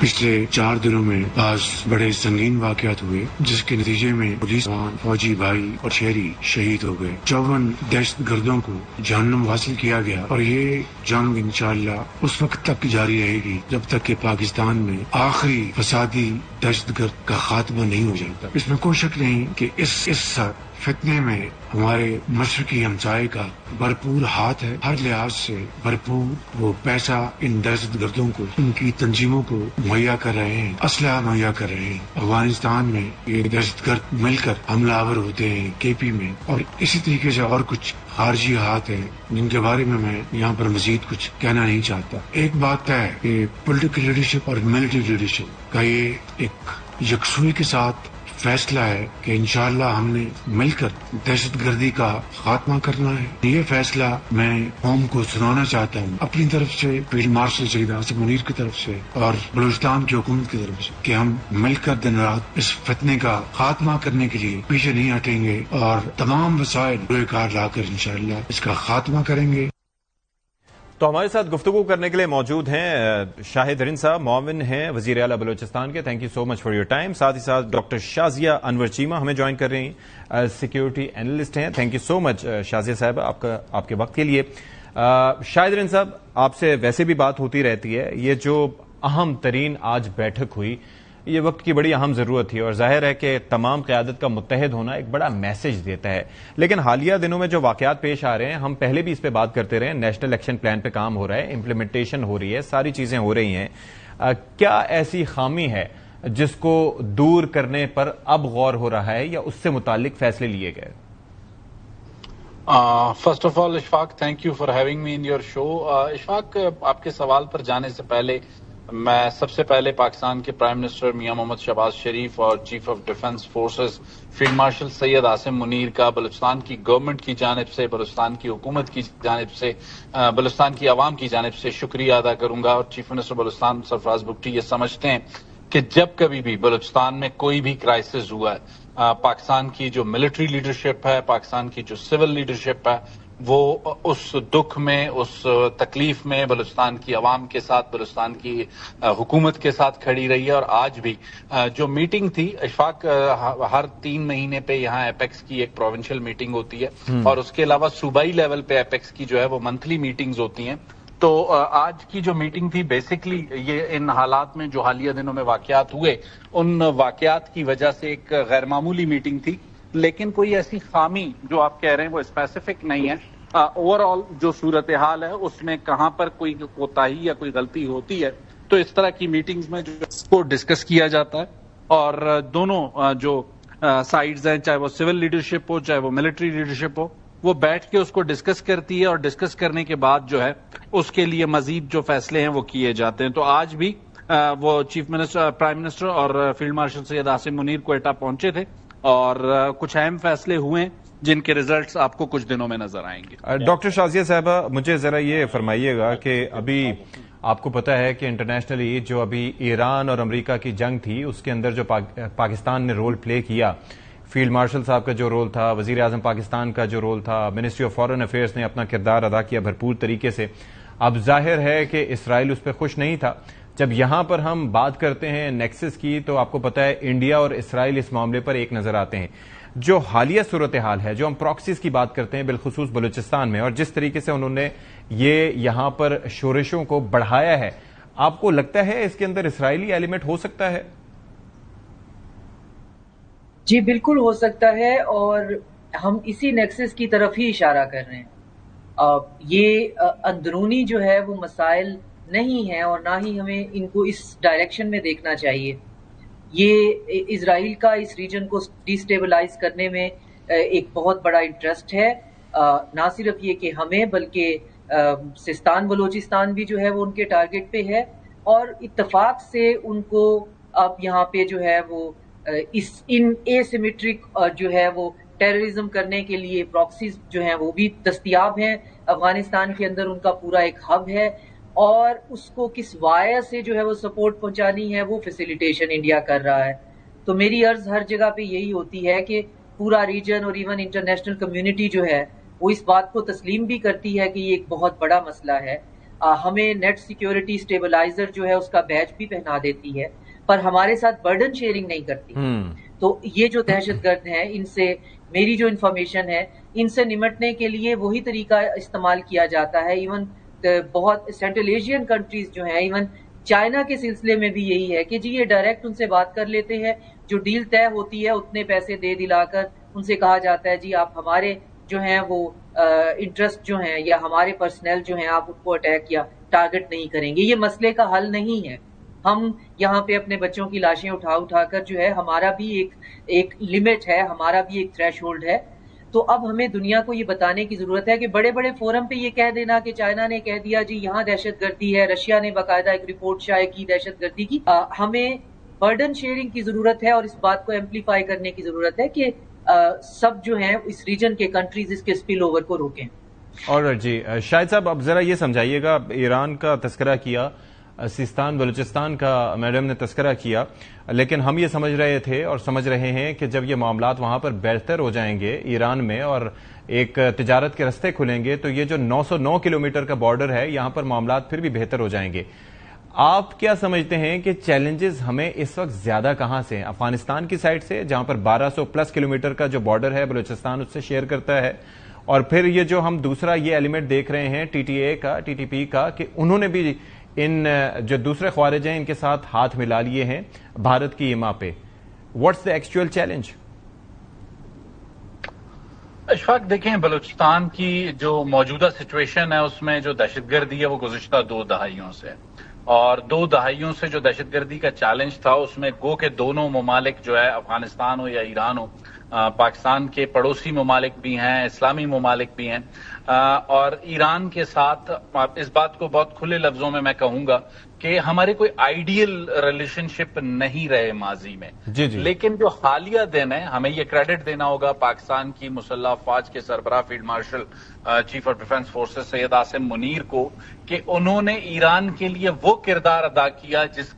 پچھلے 4 دنوں میں بعض بڑے سنگین واقعات ہوئے جس کے نتیجے میں پولیس جوان، فوجی بھائی اور شہری شہید ہو گئے. 54 دہشت گردوں کو جہنم حاصل کیا گیا اور یہ جنگ انشاءاللہ اس وقت تک جاری رہے گی جب تک کہ پاکستان میں آخری فسادی دہشت گرد کا خاتمہ نہیں ہو جاتا. اس میں کوئی شک نہیں کہ اس فتنے میں ہمارے مشرقی ہمسائے کا بھرپور ہاتھ ہے. ہر لحاظ سے بھرپور وہ پیسہ ان دہشت گردوں کو، ان کی تنظیموں کو مہیا کر رہے ہیں، اسلحہ مہیا کر رہے ہیں. افغانستان میں یہ دہشت گرد مل کر حملہ آور ہوتے ہیں KP میں، اور اسی طریقے سے اور کچھ خارجی ہاتھ ہیں جن کے بارے میں یہاں پر مزید کچھ کہنا نہیں چاہتا. ایک بات ہے کہ پولیٹیکل لیڈرشپ اور ملٹری لیڈرشپ کا یہ ایک یکسوئی کے ساتھ فیصلہ ہے کہ انشاءاللہ ہم نے مل کر دہشت گردی کا خاتمہ کرنا ہے. یہ فیصلہ میں قوم کو سنانا چاہتا ہوں اپنی طرف سے، فیلڈ مارشل سید عاصم منیر کی طرف سے اور بلوچستان کی حکومت کی طرف سے، کہ ہم مل کر دن رات اس فتنے کا خاتمہ کرنے کے لیے پیچھے نہیں ہٹیں گے اور تمام وسائل روئے کار لا کر انشاءاللہ اس کا خاتمہ کریں گے. تو ہمارے ساتھ گفتگو کرنے کے لیے موجود ہیں شاہد رند صاحب، معاون ہیں وزیر اعلیٰ بلوچستان کے. Thank you so much for your time. ساتھ ہی ساتھ ڈاکٹر شازیہ انور چیمہ ہمیں جوائن کر رہی ہیں، سیکیورٹی اینالسٹ ہیں. تھینک یو سو مچ شازیہ صاحب آپ کے وقت کے لیے. شاہد رند صاحب، آپ سے ویسے بھی بات ہوتی رہتی ہے. یہ جو اہم ترین آج بیٹھک ہوئی یہ وقت کی بڑی اہم ضرورت تھی اور ظاہر ہے کہ تمام قیادت کا متحد ہونا ایک بڑا میسج دیتا ہے. لیکن حالیہ دنوں میں جو واقعات پیش آ رہے ہیں، ہم پہلے بھی اس پہ بات کرتے رہے، نیشنل ایکشن پلان پہ کام ہو رہا ہے، امپلیمنٹیشن ہو رہی ہے، ساری چیزیں ہو رہی ہیں. کیا ایسی خامی ہے جس کو دور کرنے پر اب غور ہو رہا ہے یا اس سے متعلق فیصلے لیے گئے؟ First of all Ashfaq, thank you for having me in your show. Ashfaq, آپ کے سوال پر جانے سے پہلے میں سب سے پہلے پاکستان کے پرائم منسٹر میاں محمد شہباز شریف اور chief of defence forces field marshal Syed Asim Munir کا بلوچستان کی گورنمنٹ کی جانب سے، بلوچستان کی حکومت کی جانب سے، بلوچستان کی عوام کی جانب سے شکریہ ادا کروں گا. اور چیف منسٹر بلوچستان سرفراز بگٹی یہ سمجھتے ہیں کہ جب کبھی بھی بلوچستان میں کوئی بھی کرائسس ہوا ہے، پاکستان کی جو ملٹری لیڈرشپ ہے، پاکستان کی جو سول لیڈرشپ ہے، وہ اس دکھ میں، اس تکلیف میں بلوچستان کی عوام کے ساتھ، بلوچستان کی حکومت کے ساتھ کھڑی رہی ہے. اور آج بھی جو میٹنگ تھی اشفاق، ہر 3 مہینے پہ یہاں ایپیکس کی ایک پروونشل میٹنگ ہوتی ہے اور اس کے علاوہ صوبائی لیول پہ ایپیکس کی جو ہے وہ منتھلی میٹنگز ہوتی ہیں. تو آج کی جو میٹنگ تھی بیسکلی یہ ان حالات میں جو حالیہ دنوں میں واقعات ہوئے ان واقعات کی وجہ سے ایک غیر معمولی میٹنگ تھی، لیکن کوئی ایسی خامی جو آپ کہہ رہے ہیں وہ اسپیسیفک نہیں ہے. اوور آل جو صورتحال ہے اس میں کہاں پر کوئی کوتاہی یا کوئی غلطی ہوتی ہے تو اس طرح کی میٹنگز میں جو اس کو ڈسکس کیا جاتا ہے، اور دونوں جو سائڈز ہیں، چاہے وہ سول لیڈرشپ ہو چاہے وہ ملٹری لیڈرشپ ہو، وہ بیٹھ کے اس کو ڈسکس کرتی ہے، اور ڈسکس کرنے کے بعد جو ہے اس کے لیے مزید جو فیصلے ہیں وہ کیے جاتے ہیں. تو آج بھی وہ چیف منسٹر، پرائم منسٹر اور فیلڈ مارشل سید عاصم منیر کوئٹہ پہنچے تھے، اور کچھ اہم فیصلے ہوئے جن کے ریزلٹس آپ کو کچھ دنوں میں نظر آئیں گے. ڈاکٹر شازیہ صاحبہ، مجھے ذرا یہ فرمائیے گا کہ ابھی آپ کو پتا ہے کہ انٹرنیشنلی جو ابھی ایران اور امریکہ کی جنگ تھی اس کے اندر جو پاکستان نے رول پلے کیا، فیلڈ مارشل صاحب کا جو رول تھا، وزیر اعظم پاکستان کا جو رول تھا، منسٹری آف فارن افیئرز نے اپنا کردار ادا کیا بھرپور طریقے سے. اب ظاہر ہے کہ اسرائیل اس پہ خوش نہیں تھا. جب یہاں پر ہم بات کرتے ہیں نیکسس کی تو آپ کو پتا ہے انڈیا اور اسرائیل اس معاملے پر ایک نظر آتے ہیں. جو حالیہ صورتحال ہے، جو ہم پراکسیز کی بات کرتے ہیں بالخصوص بلوچستان میں، اور جس طریقے سے انہوں نے یہ یہاں پر شورشوں کو بڑھایا ہے، آپ کو لگتا ہے اس کے اندر اسرائیلی ایلیمنٹ ہو سکتا ہے؟ جی بالکل ہو سکتا ہے، اور ہم اسی نیکسس کی طرف ہی اشارہ کر رہے ہیں. یہ اندرونی جو ہے وہ مسائل نہیں ہیں، اور نہ ہی ہمیں ان کو اس ڈائریکشن میں دیکھنا چاہیے. یہ اسرائیل کا اس ریجن کو ڈیسٹیبلائز کرنے میں ایک بہت بڑا انٹرسٹ ہے. نہ صرف یہ کہ ہمیں بلکہ سستان بلوچستان بھی جو ہے وہ ان کے ٹارگٹ پہ ہے، اور اتفاق سے ان کو اب یہاں پہ جو ہے وہ ان اے سیمیٹرک جو ہے وہ ٹیررزم کرنے کے لیے پراکسیز جو ہیں وہ بھی دستیاب ہیں. افغانستان کے اندر ان کا پورا ایک ہب ہے، اور اس کو کس وائر سے جو ہے وہ سپورٹ پہنچانی ہے وہ فیسیلیٹیشن انڈیا کر رہا ہے. تو میری عرض ہر جگہ پہ یہی ہوتی ہے کہ پورا ریجن اور ایون انٹرنیشنل کمیونٹی جو ہے وہ اس بات کو تسلیم بھی کرتی ہے کہ یہ ایک بہت بڑا مسئلہ ہے. ہمیں نیٹ سیکیورٹی اسٹیبلائزر جو ہے اس کا بیچ بھی پہنا دیتی ہے، پر ہمارے ساتھ برڈن شیئرنگ نہیں کرتی. تو یہ جو دہشت گرد ہیں، ان سے میری جو انفارمیشن ہے، ان سے نمٹنے کے لیے وہی طریقہ استعمال کیا جاتا ہے. ایون بہت سینٹرل ایشین کنٹریز جو ہیں، ایون چائنا کے سلسلے میں بھی یہی ہے کہ جی یہ ڈائریکٹ ان سے بات کر لیتے ہیں، جو ڈیل طے ہوتی ہے اتنے پیسے دے دلا کر ان سے کہا جاتا ہے جی آپ ہمارے جو ہیں وہ انٹرسٹ جو ہیں یا ہمارے پرسنل جو ہیں آپ ان کو اٹیک یا ٹارگٹ نہیں کریں گے. یہ مسئلے کا حل نہیں ہے. ہم یہاں پہ اپنے بچوں کی لاشیں اٹھا کر جو ہے ہمارا بھی ایک لمٹ ہے، ہمارا بھی ایک تھریش ہولڈ ہے. تو اب ہمیں دنیا کو یہ بتانے کی ضرورت ہے کہ بڑے بڑے فورم پہ یہ کہہ دینا کہ چائنا نے کہہ دیا جی یہاں دہشت گردی ہے، رشیا نے باقاعدہ ایک رپورٹ شائع کی دہشت گردی کی. ہمیں برڈن شیئرنگ کی ضرورت ہے، اور اس بات کو ایمپلیفائی کرنے کی ضرورت ہے کہ سب جو ہیں اس ریجن کے کنٹریز اس کے سپل اوور کو روکیں. اور جی شاہد صاحب، اب ذرا یہ سمجھائیے گا، ایران کا تذکرہ کیا، سیستان بلوچستان کا میڈم نے تذکرہ کیا، لیکن ہم یہ سمجھ رہے تھے اور سمجھ رہے ہیں کہ جب یہ معاملات وہاں پر بہتر ہو جائیں گے ایران میں اور ایک تجارت کے رستے کھلیں گے تو یہ جو 909 کلومیٹر کا بارڈر ہے یہاں پر معاملات پھر بھی بہتر ہو جائیں گے. آپ کیا سمجھتے ہیں کہ چیلنجز ہمیں اس وقت زیادہ کہاں سے ہیں؟ افغانستان کی سائڈ سے جہاں پر 1200 پلس کلومیٹر کا جو بارڈر ہے بلوچستان اس سے شیئر کرتا ہے، اور پھر یہ جو ہم دوسرا یہ ایلیمنٹ دیکھ رہے ہیں ٹی ٹی اے کا، ٹی ٹی پی کا، کہ انہوں نے بھی ان جو دوسرے خوارج ہیں ان کے ساتھ ہاتھ ملا لیے ہیں بھارت کی ایما پہ. What's the actual challenge? Ashfaq دیکھیں، بلوچستان کی جو موجودہ سچویشن ہے اس میں جو دہشت گردی ہے وہ گزشتہ 2 دہائیوں سے، اور 2 دہائیوں سے جو دہشت گردی کا چیلنج تھا اس میں گو کہ دونوں ممالک جو ہے افغانستان ہو یا ایران ہو، پاکستان کے پڑوسی ممالک بھی ہیں، اسلامی ممالک بھی ہیں، اور ایران کے ساتھ اس بات کو بہت کھلے لفظوں میں کہوں گا کہ ہمارے کوئی آئیڈیل ریلیشن شپ نہیں رہے ماضی میں. لیکن جو حالیہ دن ہے ہمیں یہ کریڈٹ دینا ہوگا پاکستان کی مسلح افواج کے سربراہ field marshal chief of defence forces Syed Asim Munir کو کہ انہوں نے ایران کے لیے وہ کردار ادا کیا جس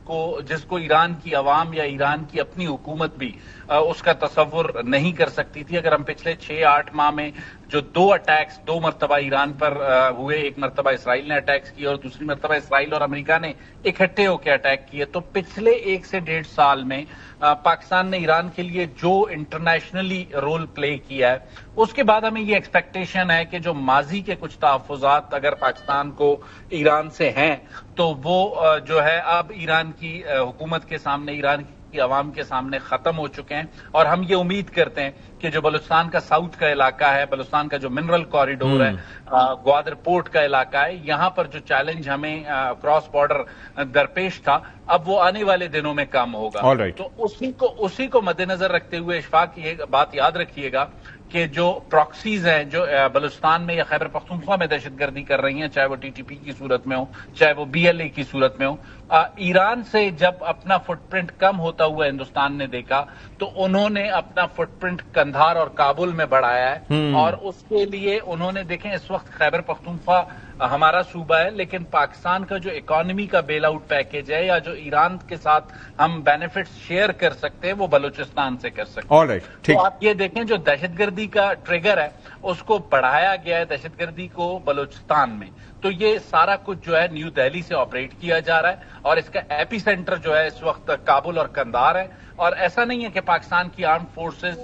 کو ایران کی عوام یا ایران کی اپنی حکومت بھی اس کا تصور نہیں نہیں کر سکتی تھی. اگر ہم پچھلے 6-8 ماہ میں جو 2 اٹیکس 2 مرتبہ ایران پر ہوئے، ایک مرتبہ اسرائیل نے اٹیکس کیا اور دوسری مرتبہ اسرائیل اور امریکہ نے اکٹھے ہو کے اٹیک کیے، تو پچھلے 1 سے 1.5 سال میں پاکستان نے ایران کے لیے جو انٹرنیشنلی رول پلے کیا ہے، اس کے بعد ہمیں یہ ایکسپیکٹیشن ہے کہ جو ماضی کے کچھ تحفظات اگر پاکستان کو ایران سے ہیں تو وہ جو ہے اب ایران کی حکومت کے سامنے، ایران کی عوام کے سامنے ختم ہو چکے ہیں. اور ہم یہ امید کرتے ہیں کہ جو بلوچستان کا ساؤتھ کا علاقہ ہے، بلوچستان کا جو منرل کوریڈور ہے، گوادر پورٹ کا علاقہ ہے، یہاں پر جو چیلنج ہمیں کراس بارڈر درپیش تھا، اب وہ آنے والے دنوں میں کم ہوگا. تو اسی کو مد نظر رکھتے ہوئے اشفاق یہ بات یاد رکھیے گا کہ جو پراکسیز ہیں جو بلوچستان میں یا خیبر پختونخوا میں دہشت گردی کر رہی ہیں، چاہے وہ TTP کی صورت میں ہو، چاہے وہ BLA کی صورت میں ہو، ایران سے جب اپنا فٹ پرنٹ کم ہوتا ہوا ہندوستان نے دیکھا تو انہوں نے اپنا فٹ پرنٹ قندھار اور کابل میں بڑھایا ہے. اور اس کے لیے انہوں نے دیکھیں اس وقت خیبر پختونخوا ہمارا صوبہ ہے، لیکن پاکستان کا جو اکانومی کا بیل آؤٹ پیکج ہے یا جو ایران کے ساتھ ہم بینیفٹس شیئر کر سکتے ہیں وہ بلوچستان سے کر سکتے ہیں. تو آپ یہ دیکھیں جو دہشت گردی کا ٹریگر ہے اس کو بڑھایا گیا ہے، دہشت گردی کو بلوچستان میں. تو یہ سارا کچھ جو ہے نیو دہلی سے آپریٹ کیا جا رہا ہے اور اس کا ایپی سینٹر جو ہے اس وقت کابل اور قندھار ہے. اور ایسا نہیں ہے کہ پاکستان کی آرم فورسز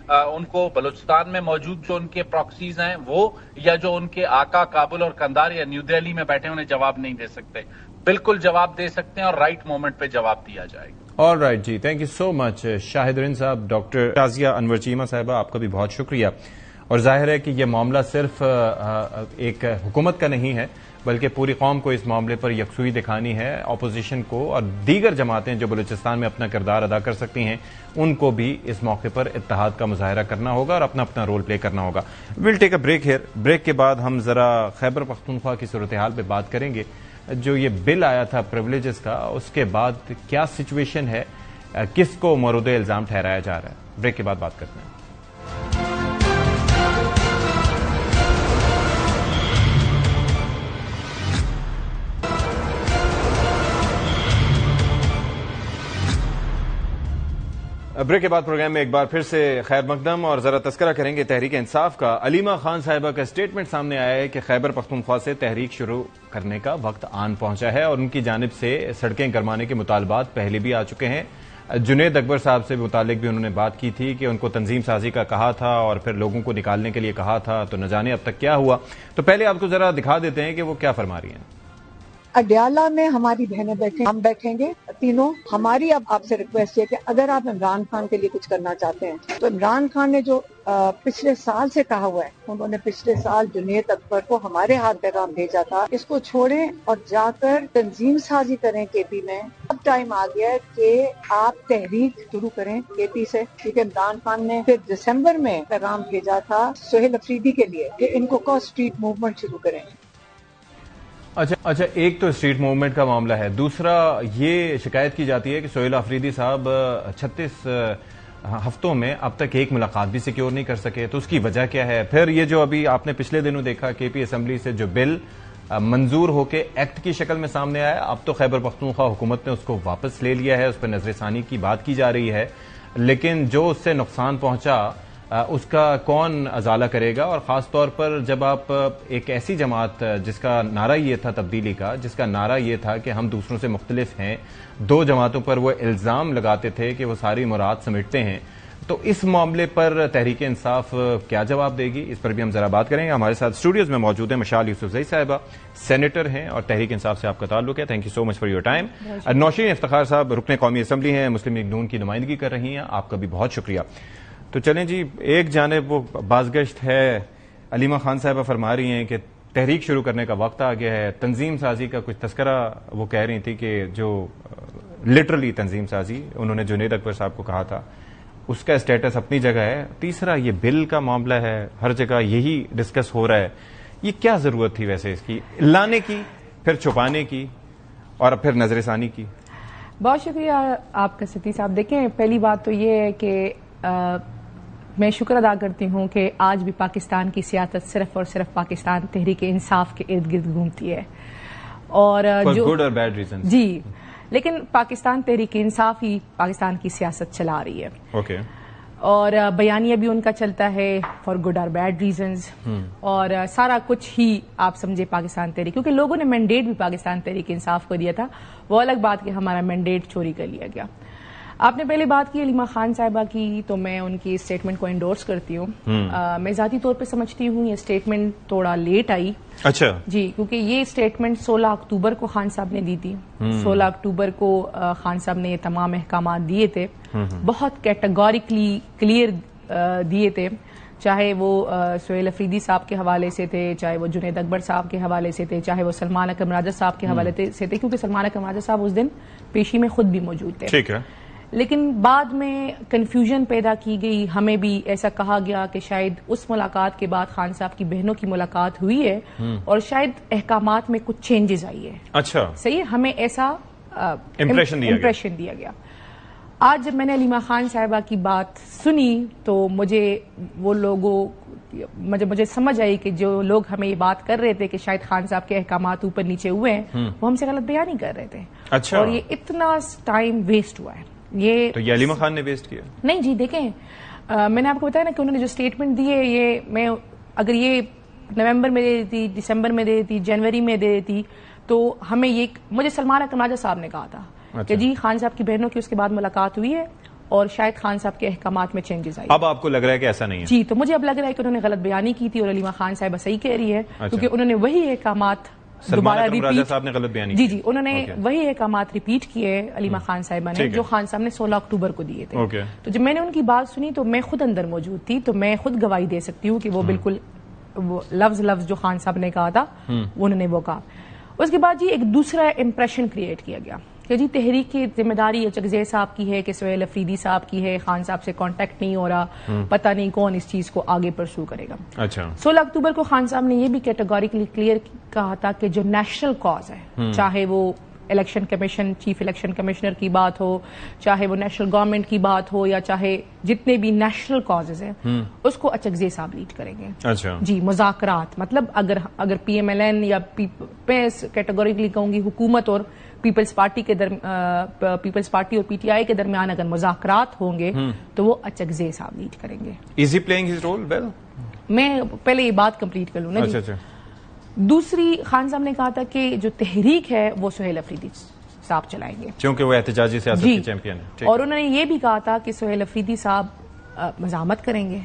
ان کو بلوچستان میں موجود جو ان کے پراکسیز ہیں وہ یا جو ان کے آقا کابل اور قندھار یا نیو دہلی میں بیٹھے انہیں جواب نہیں دے سکتے. بالکل جواب دے سکتے ہیں اور رائٹ مومنٹ پہ جواب دیا جائے گا. آل رائٹ جی، thank you so much Shahid Rain Sahab. Doctor Shazia انور چیمہ صاحبہ، آپ کا بھی بہت شکریہ. اور ظاہر ہے کہ یہ معاملہ صرف ایک حکومت کا نہیں ہے بلکہ پوری قوم کو اس معاملے پر یکسوئی دکھانی ہے، اپوزیشن کو اور دیگر جماعتیں جو بلوچستان میں اپنا کردار ادا کر سکتی ہیں ان کو بھی اس موقع پر اتحاد کا مظاہرہ کرنا ہوگا اور اپنا اپنا رول پلے کرنا ہوگا. We'll take a break here. Break کے بعد ہم ذرا خیبر پختونخوا کی صورتحال پہ بات کریں گے. جو یہ بل آیا تھا پریولیجز کا، اس کے بعد کیا سچویشن ہے، کس کو مورد الزام ٹھہرایا جا رہا ہے. بریک کے بعد بات کرتے ہیں. بریک کے بعد پروگرام میں ایک بار پھر سے خیر مقدم اور ذرا تذکرہ کریں گے تحریک انصاف کا. علیمہ خان صاحبہ کا اسٹیٹمنٹ سامنے آیا ہے کہ خیبر پختونخوا سے تحریک شروع کرنے کا وقت آن پہنچا ہے اور ان کی جانب سے سڑکیں گرمانے کے مطالبات پہلے بھی آ چکے ہیں. جنید اکبر صاحب سے متعلق بھی انہوں نے بات کی تھی کہ ان کو تنظیم سازی کا کہا تھا اور پھر لوگوں کو نکالنے کے لیے کہا تھا، تو نہ جانے اب تک کیا ہوا. تو پہلے آپ کو ذرا دکھا دیتے ہیں کہ وہ کیا فرما رہی ہیں. اڈیالہ میں ہماری بہنیں بیٹھیں، ہم بیٹھیں گے تینوں. ہماری اب آپ سے ریکویسٹ ہے کہ اگر آپ عمران خان کے لیے کچھ کرنا چاہتے ہیں تو عمران خان نے جو پچھلے سال سے کہا ہوا ہے، انہوں نے پچھلے سال جنید اکبر کو ہمارے ہاتھ پیغام بھیجا تھا، اس کو چھوڑیں اور جا کر تنظیم سازی کریں KP میں. اب ٹائم آ گیا ہے کہ آپ تحریک شروع کریں KP سے، کیونکہ عمران خان نے پھر دسمبر میں پیغام بھیجا تھا سہیل افریدی کے لیے کہ ان کو اسٹریٹ موومنٹ شروع کریں. اچھا، ایک تو اسٹریٹ موومنٹ کا معاملہ ہے، دوسرا یہ شکایت کی جاتی ہے کہ سہیل افریدی صاحب 36 ہفتوں میں اب تک ایک ملاقات بھی سیکیور نہیں کر سکے. تو اس کی وجہ کیا ہے؟ پھر یہ جو ابھی آپ نے پچھلے دنوں دیکھا KP اسمبلی سے جو بل منظور ہو کے ایکٹ کی شکل میں سامنے آیا، اب تو خیبر پختونخوا حکومت نے اس کو واپس لے لیا ہے، اس پر نظر ثانی کی بات کی جا رہی ہے، لیکن جو اس سے نقصان پہنچا اس کا کون ازالہ کرے گا؟ اور خاص طور پر جب آپ ایک ایسی جماعت جس کا نعرہ یہ تھا تبدیلی کا، جس کا نعرہ یہ تھا کہ ہم دوسروں سے مختلف ہیں، 2 جماعتوں پر وہ الزام لگاتے تھے کہ وہ ساری مراد سمیٹتے ہیں، تو اس معاملے پر تحریک انصاف کیا جواب دے گی؟ اس پر بھی ہم ذرا بات کریں گے. ہمارے ساتھ اسٹوڈیوز میں موجود ہیں مشال یوسفزئی صاحبہ، سینیٹر ہیں اور تحریک انصاف سے آپ کا تعلق ہے. Thank you so much for your time. Nausheen Iftikhar صاحب رکن قومی اسمبلی ہیں، مسلم لیگ نون کی نمائندگی کر رہی ہیں، آپ کا بھی بہت شکریہ. تو چلیں جی، ایک جانب وہ بازگشت ہے، علیمہ خان صاحبہ فرما رہی ہیں کہ تحریک شروع کرنے کا وقت آ گیا ہے. تنظیم سازی کا کچھ تذکرہ وہ کہہ رہی تھی کہ جو لٹرلی تنظیم سازی انہوں نے جنید اکبر صاحب کو کہا تھا، اس کا اسٹیٹس اپنی جگہ ہے. تیسرا یہ بل کا معاملہ ہے، ہر جگہ یہی ڈسکس ہو رہا ہے. یہ کیا ضرورت تھی ویسے اس کی لانے کی، پھر چھپانے کی اور پھر نظر ثانی کی؟ بہت شکریہ آپ کا ستی صاحب. دیکھیں، پہلی بات تو یہ ہے کہ میں شکر ادا کرتی ہوں کہ آج بھی پاکستان کی سیاست صرف اور صرف پاکستان تحریک انصاف کے ارد گرد گھومتی ہے، اور جو گڈ اور بیڈ ریزن جی، لیکن پاکستان تحریک انصاف ہی پاکستان کی سیاست چلا رہی ہے. اوکے. اور بیانیہ بھی ان کا چلتا ہے فار گڈ اور بیڈ ریزنز، اور سارا کچھ ہی آپ سمجھے پاکستان تحریک، کیونکہ لوگوں نے مینڈیٹ بھی پاکستان تحریک انصاف کو دیا تھا، وہ الگ بات کہ ہمارا مینڈیٹ چوری کر لیا گیا۔ آپ نے پہلے بات کی علیمہ خان صاحبہ کی، تو میں ان کی اسٹیٹمنٹ کو انڈورس کرتی ہوں۔ میں ذاتی طور پہ سمجھتی ہوں یہ اسٹیٹمنٹ تھوڑا لیٹ آئی۔ اچھا جی، کیونکہ یہ اسٹیٹمنٹ 16 اکتوبر کو خان صاحب نے دی تھی۔ 16 اکتوبر کو خان صاحب نے یہ تمام احکامات دیے تھے، بہت کیٹیگوریکلی کلیئر دیے تھے، چاہے وہ سہیل افریدی صاحب کے حوالے سے تھے، چاہے وہ جنید اکبر صاحب کے حوالے سے تھے، چاہے وہ سلمان اکرم راجہ صاحب کے حوالے سے تھے، کیونکہ سلمان اکرم راجہ صاحب اس دن پیشی میں خود بھی موجود تھے۔ ٹھیک ہے، لیکن بعد میں کنفیوژن پیدا کی گئی، ہمیں بھی ایسا کہا گیا کہ شاید اس ملاقات کے بعد خان صاحب کی بہنوں کی ملاقات ہوئی ہے اور شاید احکامات میں کچھ چینجز آئی ہے۔ اچھا صحیح ہے، ہمیں ایسا امپریشن دیا گیا۔ آج جب میں نے علیمہ خان صاحبہ کی بات سنی تو مجھے سمجھ آئی کہ جو لوگ ہمیں یہ بات کر رہے تھے کہ شاید خان صاحب کے احکامات اوپر نیچے ہوئے ہیں، وہ ہم سے غلط بیانی کر رہے تھے۔ اچھا، اور یہ اتنا ٹائم ویسٹ ہوا ہے۔ تو یہ علیمہ خان نے ویسٹ کیا؟ نہیں جی، دیکھیں میں نے آپ کو بتایا نا کہ انہوں نے جو اسٹیٹمنٹ دی ہے، یہ میں اگر یہ نومبر میں دے دیتی، دسمبر میں دے دیتی، جنوری میں دے دیتی، تو ہمیں یہ مجھے سلمان اکرم راجہ صاحب نے کہا تھا کہ جی خان صاحب کی بہنوں کی اس کے بعد ملاقات ہوئی ہے اور شاید خان صاحب کے احکامات میں چینجز آئی۔ اب آپ کو لگ رہا ہے کہ ایسا نہیں ہے؟ جی، تو مجھے اب لگ رہا ہے کہ انہوں نے غلط بیانی کی تھی اور علیمہ خان صاحبہ صحیح کہہ رہی ہے، کیونکہ انہوں نے وہی احکامات دوبارہ ریپیٹ، صاحب نے غلط بیانی جی انہوں نے وہی احکامات ریپیٹ کیے علیمہ خان صاحبہ نے جو خان صاحب نے 16 اکتوبر کو دیے تھے۔ تو جب میں نے ان کی بات سنی تو میں خود اندر موجود تھی، تو میں خود گواہی دے سکتی ہوں کہ وہ بالکل لفظ جو خان صاحب نے کہا تھا انہوں نے وہ کہا۔ اس کے بعد جی ایک دوسرا امپریشن کریٹ کیا گیا کہ جی تحریک کی ذمہ داری چکزے صاحب کی ہے کہ سہیل افریدی صاحب کی ہے، خان صاحب سے کانٹیکٹ نہیں ہو رہا، پتہ نہیں کون اس چیز کو آگے پرسو کرے گا۔ اچھا، 16 اکتوبر کو خان صاحب نے یہ بھی کیٹیگوریکلی کلیئر کہا تھا کہ جو نیشنل کاز ہے، چاہے وہ election commission, chief election commissioner کی بات ہو، چاہے وہ نیشنل گورنمنٹ کی بات ہو، یا چاہے جتنے بھی نیشنل کازز ہیں، اس کو اچکزے صاحب لیڈ کریں گے۔ اچھا جی، مذاکرات، مطلب اگر پی ایم ایل این یا کیٹیگوریکلی کہوں گی حکومت اور پیپلز پارٹی اور پی ٹی آئی کے درمیان اگر مذاکرات ہوں گے تو وہ اچکزے صاحب لیڈ کریں گے۔ Is he playing his role well, میں پہلے یہ بات کمپلیٹ کر لوں نا۔ دوسری، خان صاحب نے کہا تھا کہ جو تحریک ہے وہ سہیل افریدی صاحب چلائیں گے کیونکہ وہ احتجاجی سیاست کے چیمپئن ہیں، اور انہوں نے یہ بھی کہا تھا کہ سہیل افریدی صاحب مزاحمت کریں گے۔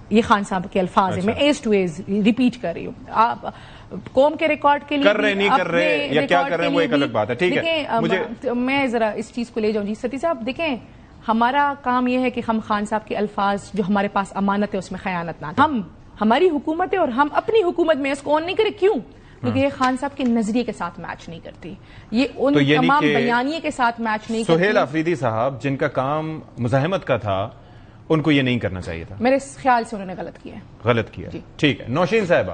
یہ خان صاحب کے الفاظ ہیں، میں ایز ٹو ایز ریپیٹ کر رہی ہوں۔ آپ قوم کے ریکارڈ کے لیے کر رہے نہیں کر رہے یا کیا کر رہے ہیں وہ ایک الگ بات ہے، ٹھیک ہے۔ میں ذرا اس چیز کو لے جاؤں جی ستی صاحب، دیکھیں ہمارا کام یہ ہے کہ ہم خان صاحب کے الفاظ جو ہمارے پاس امانت ہے اس میں خیانت نہ، ہماری حکومت ہے اور ہم اپنی حکومت میں اس کو آن نہیں کرے، کیوں؟ کیونکہ یہ خان صاحب کے نظریے کے ساتھ میچ نہیں کرتی، یہ ان تمام بیانیے کے ساتھ میچ نہیں کرتی۔ سہیل افریدی صاحب جن کا کام مزاحمت کا تھا ان کو یہ نہیں کرنا چاہیے تھا، میرے خیال سے انہوں نے غلط کیا۔ ٹھیک ہے، نوشین صاحبہ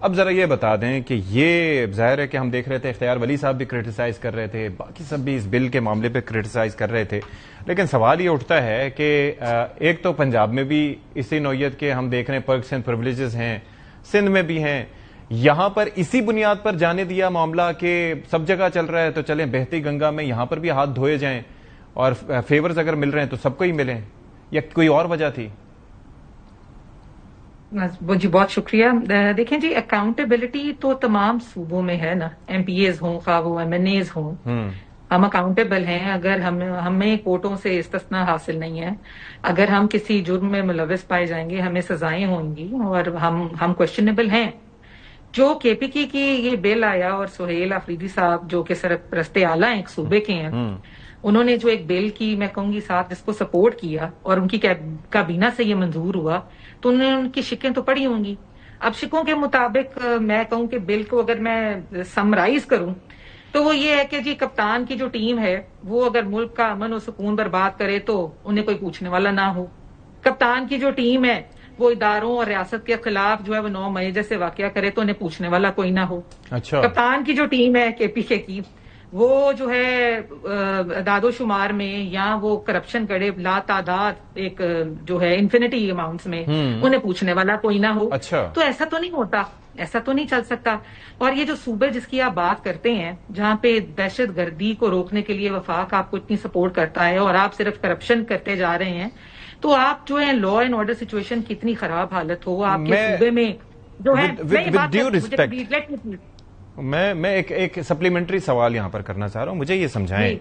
اب ذرا یہ بتا دیں کہ یہ ظاہر ہے کہ ہم دیکھ رہے تھے اختیار ولی صاحب بھی کرٹیسائز کر رہے تھے، باقی سب بھی اس بل کے معاملے پہ کرٹیسائز کر رہے تھے، لیکن سوال یہ اٹھتا ہے کہ ایک تو پنجاب میں بھی اسی نوعیت کے ہم دیکھ رہے ہیں پرکس اینڈ پرویلیجز ہیں، سندھ میں بھی ہیں، یہاں پر اسی بنیاد پر جانے دیا معاملہ کہ سب جگہ چل رہا ہے تو چلیں بہتی گنگا میں یہاں پر بھی ہاتھ دھوئے جائیں اور فیورز اگر مل رہے ہیں تو سب کو ہی ملیں، یا کوئی اور وجہ تھی؟ جی بہت شکریہ۔ دیکھیں جی، اکاؤنٹیبلٹی تو تمام صوبوں میں ہے نا، ایم پی ایز ہوں، خواہ وہ ایم این ایز ہوں، ہم اکاؤنٹیبل ہیں۔ اگر ہمیں کوٹوں سے استثنا حاصل نہیں ہے، اگر ہم کسی جرم میں ملوث پائے جائیں گے ہمیں سزائیں ہوں گی اور ہم کوشچنیبل ہیں۔ جو کے پی کی یہ بل آیا اور سہیل افریدی صاحب جو کہ سرپرست اعلیٰ ہیں، ایک صوبے کے ہیں، انہوں نے جو ایک بل کی میں کہوں گی ساتھ جس کو سپورٹ کیا اور ان کی کابینہ سے یہ منظور ہوا تو انہوں نے ان کی شکیں تو پڑھی ہوں گی۔ اب شکوں کے مطابق میں کہوں کہ بل کو اگر میں سمرائز کروں تو وہ یہ ہے کہ جی کپتان کی جو ٹیم ہے وہ اگر ملک کا امن و سکون برباد کرے تو انہیں کوئی پوچھنے والا نہ ہو۔ کپتان کی جو ٹیم ہے وہ اداروں اور ریاست کے خلاف جو ہے وہ 9 مئی جیسے واقعہ کرے تو انہیں پوچھنے والا کوئی نہ ہو۔ اچھا، کپتان کی جو ٹیم ہے کے پی کے کی وہ جو ہے اعداد و شمار میں یا وہ کرپشن کرے لا تعداد ایک جو ہے انفینٹی اماؤنٹس میں، انہیں پوچھنے والا کوئی نہ ہو۔ تو ایسا تو نہیں ہوتا، ایسا تو نہیں چل سکتا۔ اور یہ جو صوبے جس کی آپ بات کرتے ہیں جہاں پہ دہشت گردی کو روکنے کے لیے وفاق آپ کو اتنی سپورٹ کرتا ہے اور آپ صرف کرپشن کرتے جا رہے ہیں، تو آپ جو ہے لا اینڈ آرڈر سچویشن کتنی خراب حالت ہو آپ کے صوبے میں جو ہے میں ایک سپلیمنٹری سوال یہاں پر کرنا چاہ رہا ہوں. مجھے یہ سمجھائیں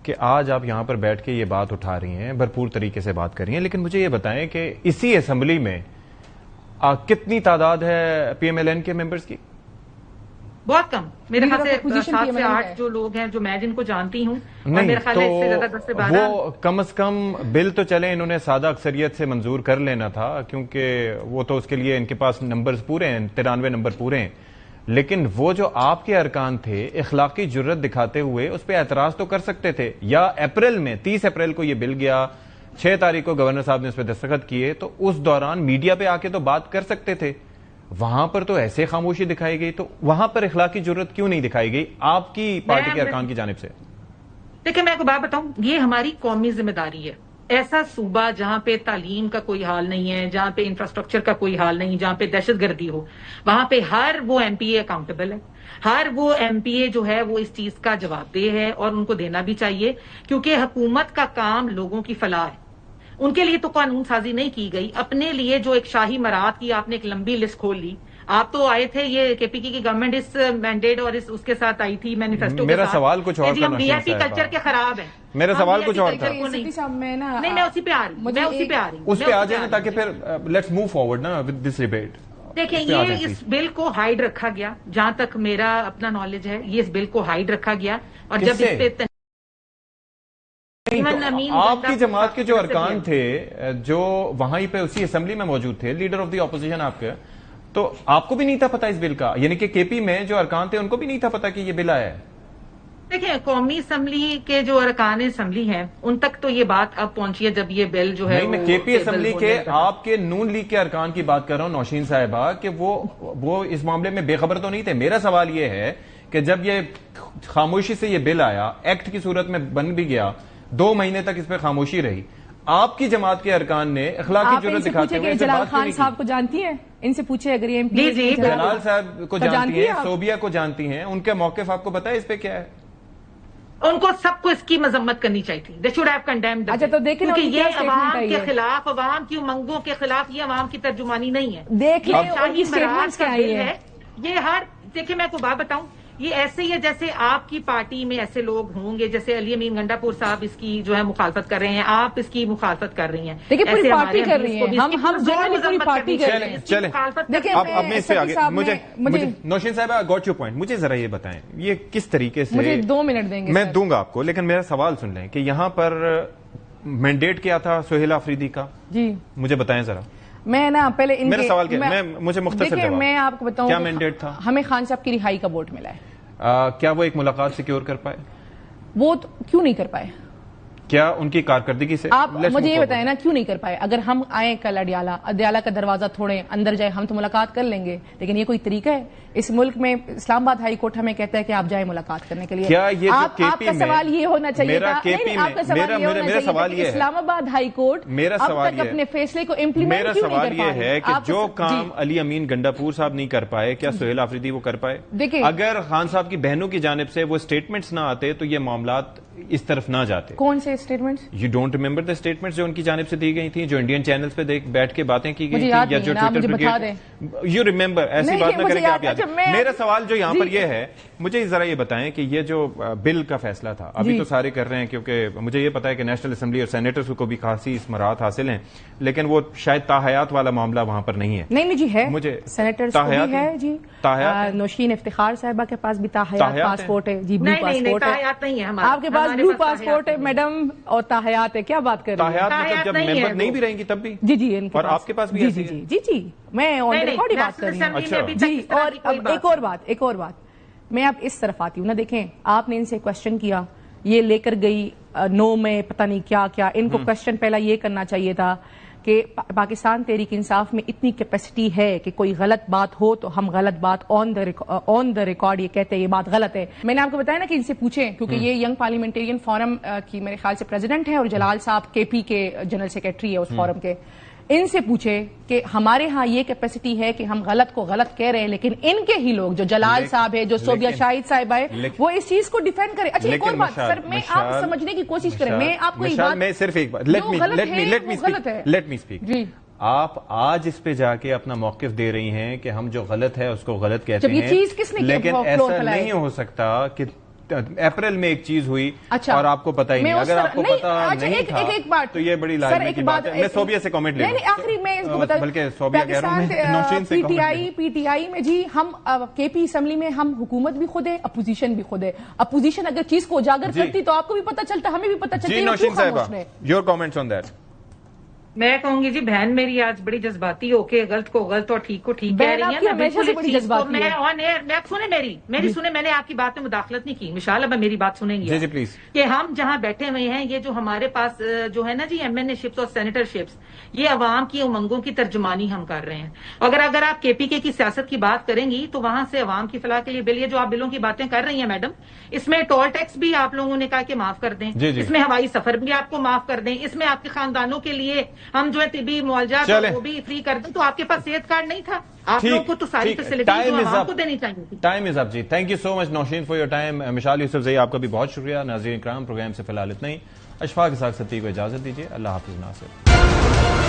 کہ آج آپ یہاں پر بیٹھ کے یہ بات اٹھا رہی ہیں, بھرپور طریقے سے بات کر رہی ہیں, لیکن مجھے یہ بتائیں کہ اسی اسمبلی میں کتنی تعداد ہے پی ایم ایل این کے ممبرز کی؟ بہت کم, میرے خیال سے 7 سے 8 جو لوگ ہیں جو میں جن کو جانتی ہوں, اور میرے خیال ہے اس سے زیادہ 10 سے 12. وہ کم از کم بل تو چلے انہوں نے سادہ اکثریت سے منظور کر لینا تھا, کیونکہ وہ تو اس کے لیے ان کے پاس نمبرز پورے ہیں, 93 نمبر پورے ہیں. لیکن وہ جو آپ کے ارکان تھے اخلاقی جرت دکھاتے ہوئے اس پہ اعتراض تو کر سکتے تھے. یا اپریل میں 30 اپریل کو یہ بل گیا, 6 تاریخ کو گورنر صاحب نے اس پہ دستخط کیے, تو اس دوران میڈیا پہ آ کے تو بات کر سکتے تھے. وہاں پر تو ایسے خاموشی دکھائی گئی, تو وہاں پر اخلاقی جرت کیوں نہیں دکھائی گئی آپ کی پارٹی کے ارکان کی جانب سے؟ دیکھیں میں آپ کو بات بتاؤں, یہ ہماری قومی ذمہ داری ہے. ایسا صوبہ جہاں پہ تعلیم کا کوئی حال نہیں ہے, جہاں پہ انفراسٹرکچر کا کوئی حال نہیں, جہاں پہ دہشت گردی ہو, وہاں پہ ہر وہ ایم پی اے اکاؤنٹیبل ہے. ہر وہ ایم پی اے جو ہے وہ اس چیز کا جواب دہ ہے, اور ان کو دینا بھی چاہیے, کیونکہ حکومت کا کام لوگوں کی فلاح ہے. ان کے لیے تو قانون سازی نہیں کی گئی, اپنے لیے جو ایک شاہی مراد کی آپ نے ایک لمبی لسٹ کھول لی. آپ تو آئے تھے, یہ کے پی کی گورنمنٹ اس مینڈیٹ اور اس کے ساتھ آئی تھی مینیفیسٹو. میرا سوال کچھ اور تھا, بی آئی پی کلچر کے خراب ہے. میرا سوال کچھ اور تھا. نہیں میں اسی پہ آ رہی ہوں, اس پہ آ جائیں تاکہ پھر لیٹس موو فارورڈ نا ود دس ڈیبیٹ. دیکھیں یہ اس بل کو ہائیڈ رکھا گیا, جہاں تک میرا اپنا نالج ہے یہ اس بل کو ہائیڈ رکھا گیا, اور جب اس پہ آپ کی جماعت کے جو ارکان تھے جو وہاں پہ اسی اسمبلی میں موجود تھے, لیڈر آف دی اپوزیشن آپ کے, تو آپ کو بھی نہیں تھا پتا اس بل کا؟ یعنی کہ کے پی میں جو ارکان تھے ان کو بھی نہیں تھا پتا کہ یہ بل آیا ہے؟ دیکھیں قومی اسمبلی کے جو ارکان اسمبلی ہیں ان تک تو یہ بات اب پہنچی ہے جب یہ بل جو ہے میں کے پی اسمبلی کے آپ کے نون لیگ کے ارکان کی بات کر رہا ہوں نوشین صاحبہ, کہ وہ اس معاملے میں بے خبر تو نہیں تھے. میرا سوال یہ ہے کہ جب یہ خاموشی سے یہ بل آیا, ایکٹ کی صورت میں بن بھی گیا, 2 مہینے تک اس پہ خاموشی رہی, آپ کی جماعت کے ارکان نے اخلاقی جرت دکھاتے ہوئے جلال خان صاحب کو جانتی ہیں, ان سے پوچھے اگر یہ جلال صاحب کو جانتی ہیں, صوبیہ کو جانتی ہیں, ان کے موقف آپ کو پتا ہے اس پہ کیا ہے؟ ان کو سب کو اس کی مذمت کرنی چاہیے تھی. They should have condemned the bill. کیونکہ یہ عوام کے خلاف, عوام کی امنگوں کے خلاف, یہ عوام کی ترجمانی نہیں ہے. دیکھیں اسٹیٹمنٹس کیا ہے, یہ ہر دیکھیں میں آپ کو بات بتاؤں, یہ ایسے ہی ہے جیسے آپ کی پارٹی میں ایسے لوگ ہوں گے, جیسے علی امین گنڈا پور صاحب اس کی جو ہے مخالفت کر رہے ہیں, آپ اس کی مخالفت کر رہی ہیں, دیکھیں پوری پارٹی کر رہی ہے, ہم جنرلی پوری پارٹی کر رہے ہیں. چلیں اب میں اس سے آگے, مجھے نوشین صاحب گوٹ یور پوائنٹ, مجھے ذرا یہ بتائیں یہ کس طریقے سے, مجھے 2 منٹ دیں گے, میں دوں گا آپ کو, لیکن میرا سوال سن لیں کہ یہاں پر مینڈیٹ کیا تھا سہیل آفریدی کا, جی مجھے بتائیں ذرا. میں نا پہلے میرا سوال کیا, مجھے مختصر جواب, میں آپ کو بتاؤں کیا مینڈیٹ تھا؟ ہمیں خان صاحب کی رہائی کا ووٹ ملا ہے. کیا وہ ایک ملاقات سیکیور کر پائے؟ وہ کیوں نہیں کر پائے؟ کیا ان کی کارکردگی سے؟ آپ مجھے یہ بتائیں نا کیوں نہیں کر پائے؟ اگر ہم آئیں کل اڈیالہ کا دروازہ تھوڑے اندر جائے, ہم تو ملاقات کر لیں گے, لیکن یہ کوئی طریقہ ہے؟ اس ملک میں اسلام آباد ہائی کورٹ ہمیں کہتا ہے کہ آپ جائیں ملاقات کرنے کے لیے. کیا یہ آپ کا سوال یہ ہونا چاہیے تھا, آپ کا سوال یہ اسلام آباد ہائی کورٹ اب تک اپنے فیصلے کو امپلیمنٹ کیوں نہیں کر پا رہی؟ میرا سوال یہ ہے کہ جو کام علی امین گنڈاپور صاحب نہیں کر پائے, کیا سہیل آفریدی وہ کر پائے؟ اگر خان صاحب کی بہنوں کی جانب سے وہ اسٹیٹمنٹس نہ آتے تو یہ معاملات اس طرف نہ جاتے. کون سے statements? You don't remember the statements جو ان کی جانب سے دی گئی تھیں, جو انڈین چینلز پہ بیٹھ کے باتیں کی گئی تھیں, یا جو ٹویٹر پہ, یو ریمبر, ایسی بات نہ کریں کہ آپ یاد. میرا سوال جو یہاں پر یہ ہے, مجھے ذرا یہ بتائیں کہ یہ جو بل کا فیصلہ تھا, ابھی تو سارے کر رہے ہیں کیونکہ مجھے یہ پتا ہے کہ نیشنل اسمبلی اور سینیٹرز کو بھی خاصی اسمراعات حاصل ہیں, لیکن وہ شاید تاحیات والا معاملہ وہاں پر نہیں ہے. نہیں جی ہے, مجھے سینیٹرز کو بھی ہے جی, نوشین افتخار صاحبہ کے پاس بھی تاحیات پاسپورٹ ہے جی, بلو پاسپورٹ ہے, آپ کے پاس بلو پاسپورٹ ہے میڈم, اور تاحیات ہے, کیا بات کر رہی ہیں؟ تاحیات جب ممبر نہیں بھی رہیں گی تب بھی جی جی, اور آپ کے پاس بھی جی جی جی, میں آن ریکارڈ ہی بات کر رہی ہوں جی. اور ایک اور بات میں اب اس طرف آتی ہوں نا, دیکھیں آپ نے ان سے کوشچن کیا, یہ لے کر گئی نو میں پتہ نہیں کیا کیا, ان کو کوشچن پہلا یہ کرنا چاہیے تھا کہ پاکستان تحریک انصاف میں اتنی کیپیسٹی ہے کہ کوئی غلط بات ہو تو ہم غلط بات آن دا ریکارڈ یہ کہتے ہیں یہ بات غلط ہے. میں نے آپ کو بتایا نا کہ ان سے پوچھیں, کیونکہ یہ ینگ پارلیمنٹرین فورم کی میرے خیال سے پریزیڈنٹ ہے, اور جلال صاحب کے پی کے جنرل سیکرٹری ہے اس فورم کے. ان سے پوچھے کہ ہمارے ہاں یہ کیپیسٹی ہے کہ ہم غلط کو غلط کہہ رہے ہیں، لیکن ان کے ہی لوگ جو جلال صاحب ہے، جو صوبیہ شاہد صاحب ہے، وہ اس چیز کو ڈیفینڈ کرے. اچھا ایک اور بات سر، میں آپ سمجھنے کی کوشش کریں، میں آپ کو ایک بات، میں صرف ایک بات، لیٹ می اسپیک. جی آپ آج اس پہ جا کے اپنا موقف دے رہی ہیں کہ ہم جو غلط ہے اس کو غلط کہتے ہیں، یہ چیز کس نے لیکن ایسا نہیں ہو سکتا کہ اپریل میں ایک چیز ہوئی اور آپ کو پتا ہی نہیں. اگر آپ کو پتا نہیں تھا تو یہ بڑی لازمی کی بات ہے. میں صوبیہ سے کامنٹ لے نہیں آخری میں اس کو بتا، بلکہ صوبیہ کہہ رہا ہوں میں نوشین سے پی ٹی آئی میں جی ہم کے پی اسمبلی میں ہم حکومت بھی خود ہے، اپوزیشن بھی خود ہے. اپوزیشن اگر چیز کو اجاگر کرتی تو آپ کو بھی پتا چلتا، ہمیں بھی پتا چلتا. جی نوشین صاحبہ، یور کامنٹس آن دیٹ. میں کہوں گی جی بہن میری آج بڑی جذباتی ہو کے غلط کو غلط اور ٹھیک کو ٹھیک کہہ رہی ہیں. میری سنیں، میں نے آپ کی بات میں مداخلت نہیں کی، مشال اب میری بات سنیں گی جی پلیز. کہ ہم جہاں بیٹھے ہوئے ہیں، یہ جو ہمارے پاس جو ہے نا جی ایم این اے شپس اور سینیٹر شپس، یہ عوام کی امنگوں کی ترجمانی ہم کر رہے ہیں. اگر آپ کے پی کے کی سیاست کی بات کریں گی تو وہاں سے عوام کی فلاح کے لیے بل، یہ جو آپ بلوں کی باتیں کر رہی ہیں میڈم، اس میں ٹول ٹیکس بھی آپ لوگوں نے کہا کہ معاف کر دیں، اس میں ہوائی سفر بھی آپ کو معاف کر دیں، اس میں آپ کے خاندانوں کے لیے ہم جو ہے طبی معالجات وہ بھی فری کر دیں. تو آپ کے پاس صحت کارڈ نہیں تھا، آپ لوگوں کو تو ساری فیسلٹیز عوام کو دینی چاہیے. ٹائم از اپ جی. Thank you so much Nausheen for your time. Mishal Yousafzai آپ کا بھی بہت شکریہ. ناظرین کرام، پروگرام سے فی الحال اتنا ہی. اشفاق اسحاق ستی کو اجازت دیجیے. اللہ حافظ. ناصر.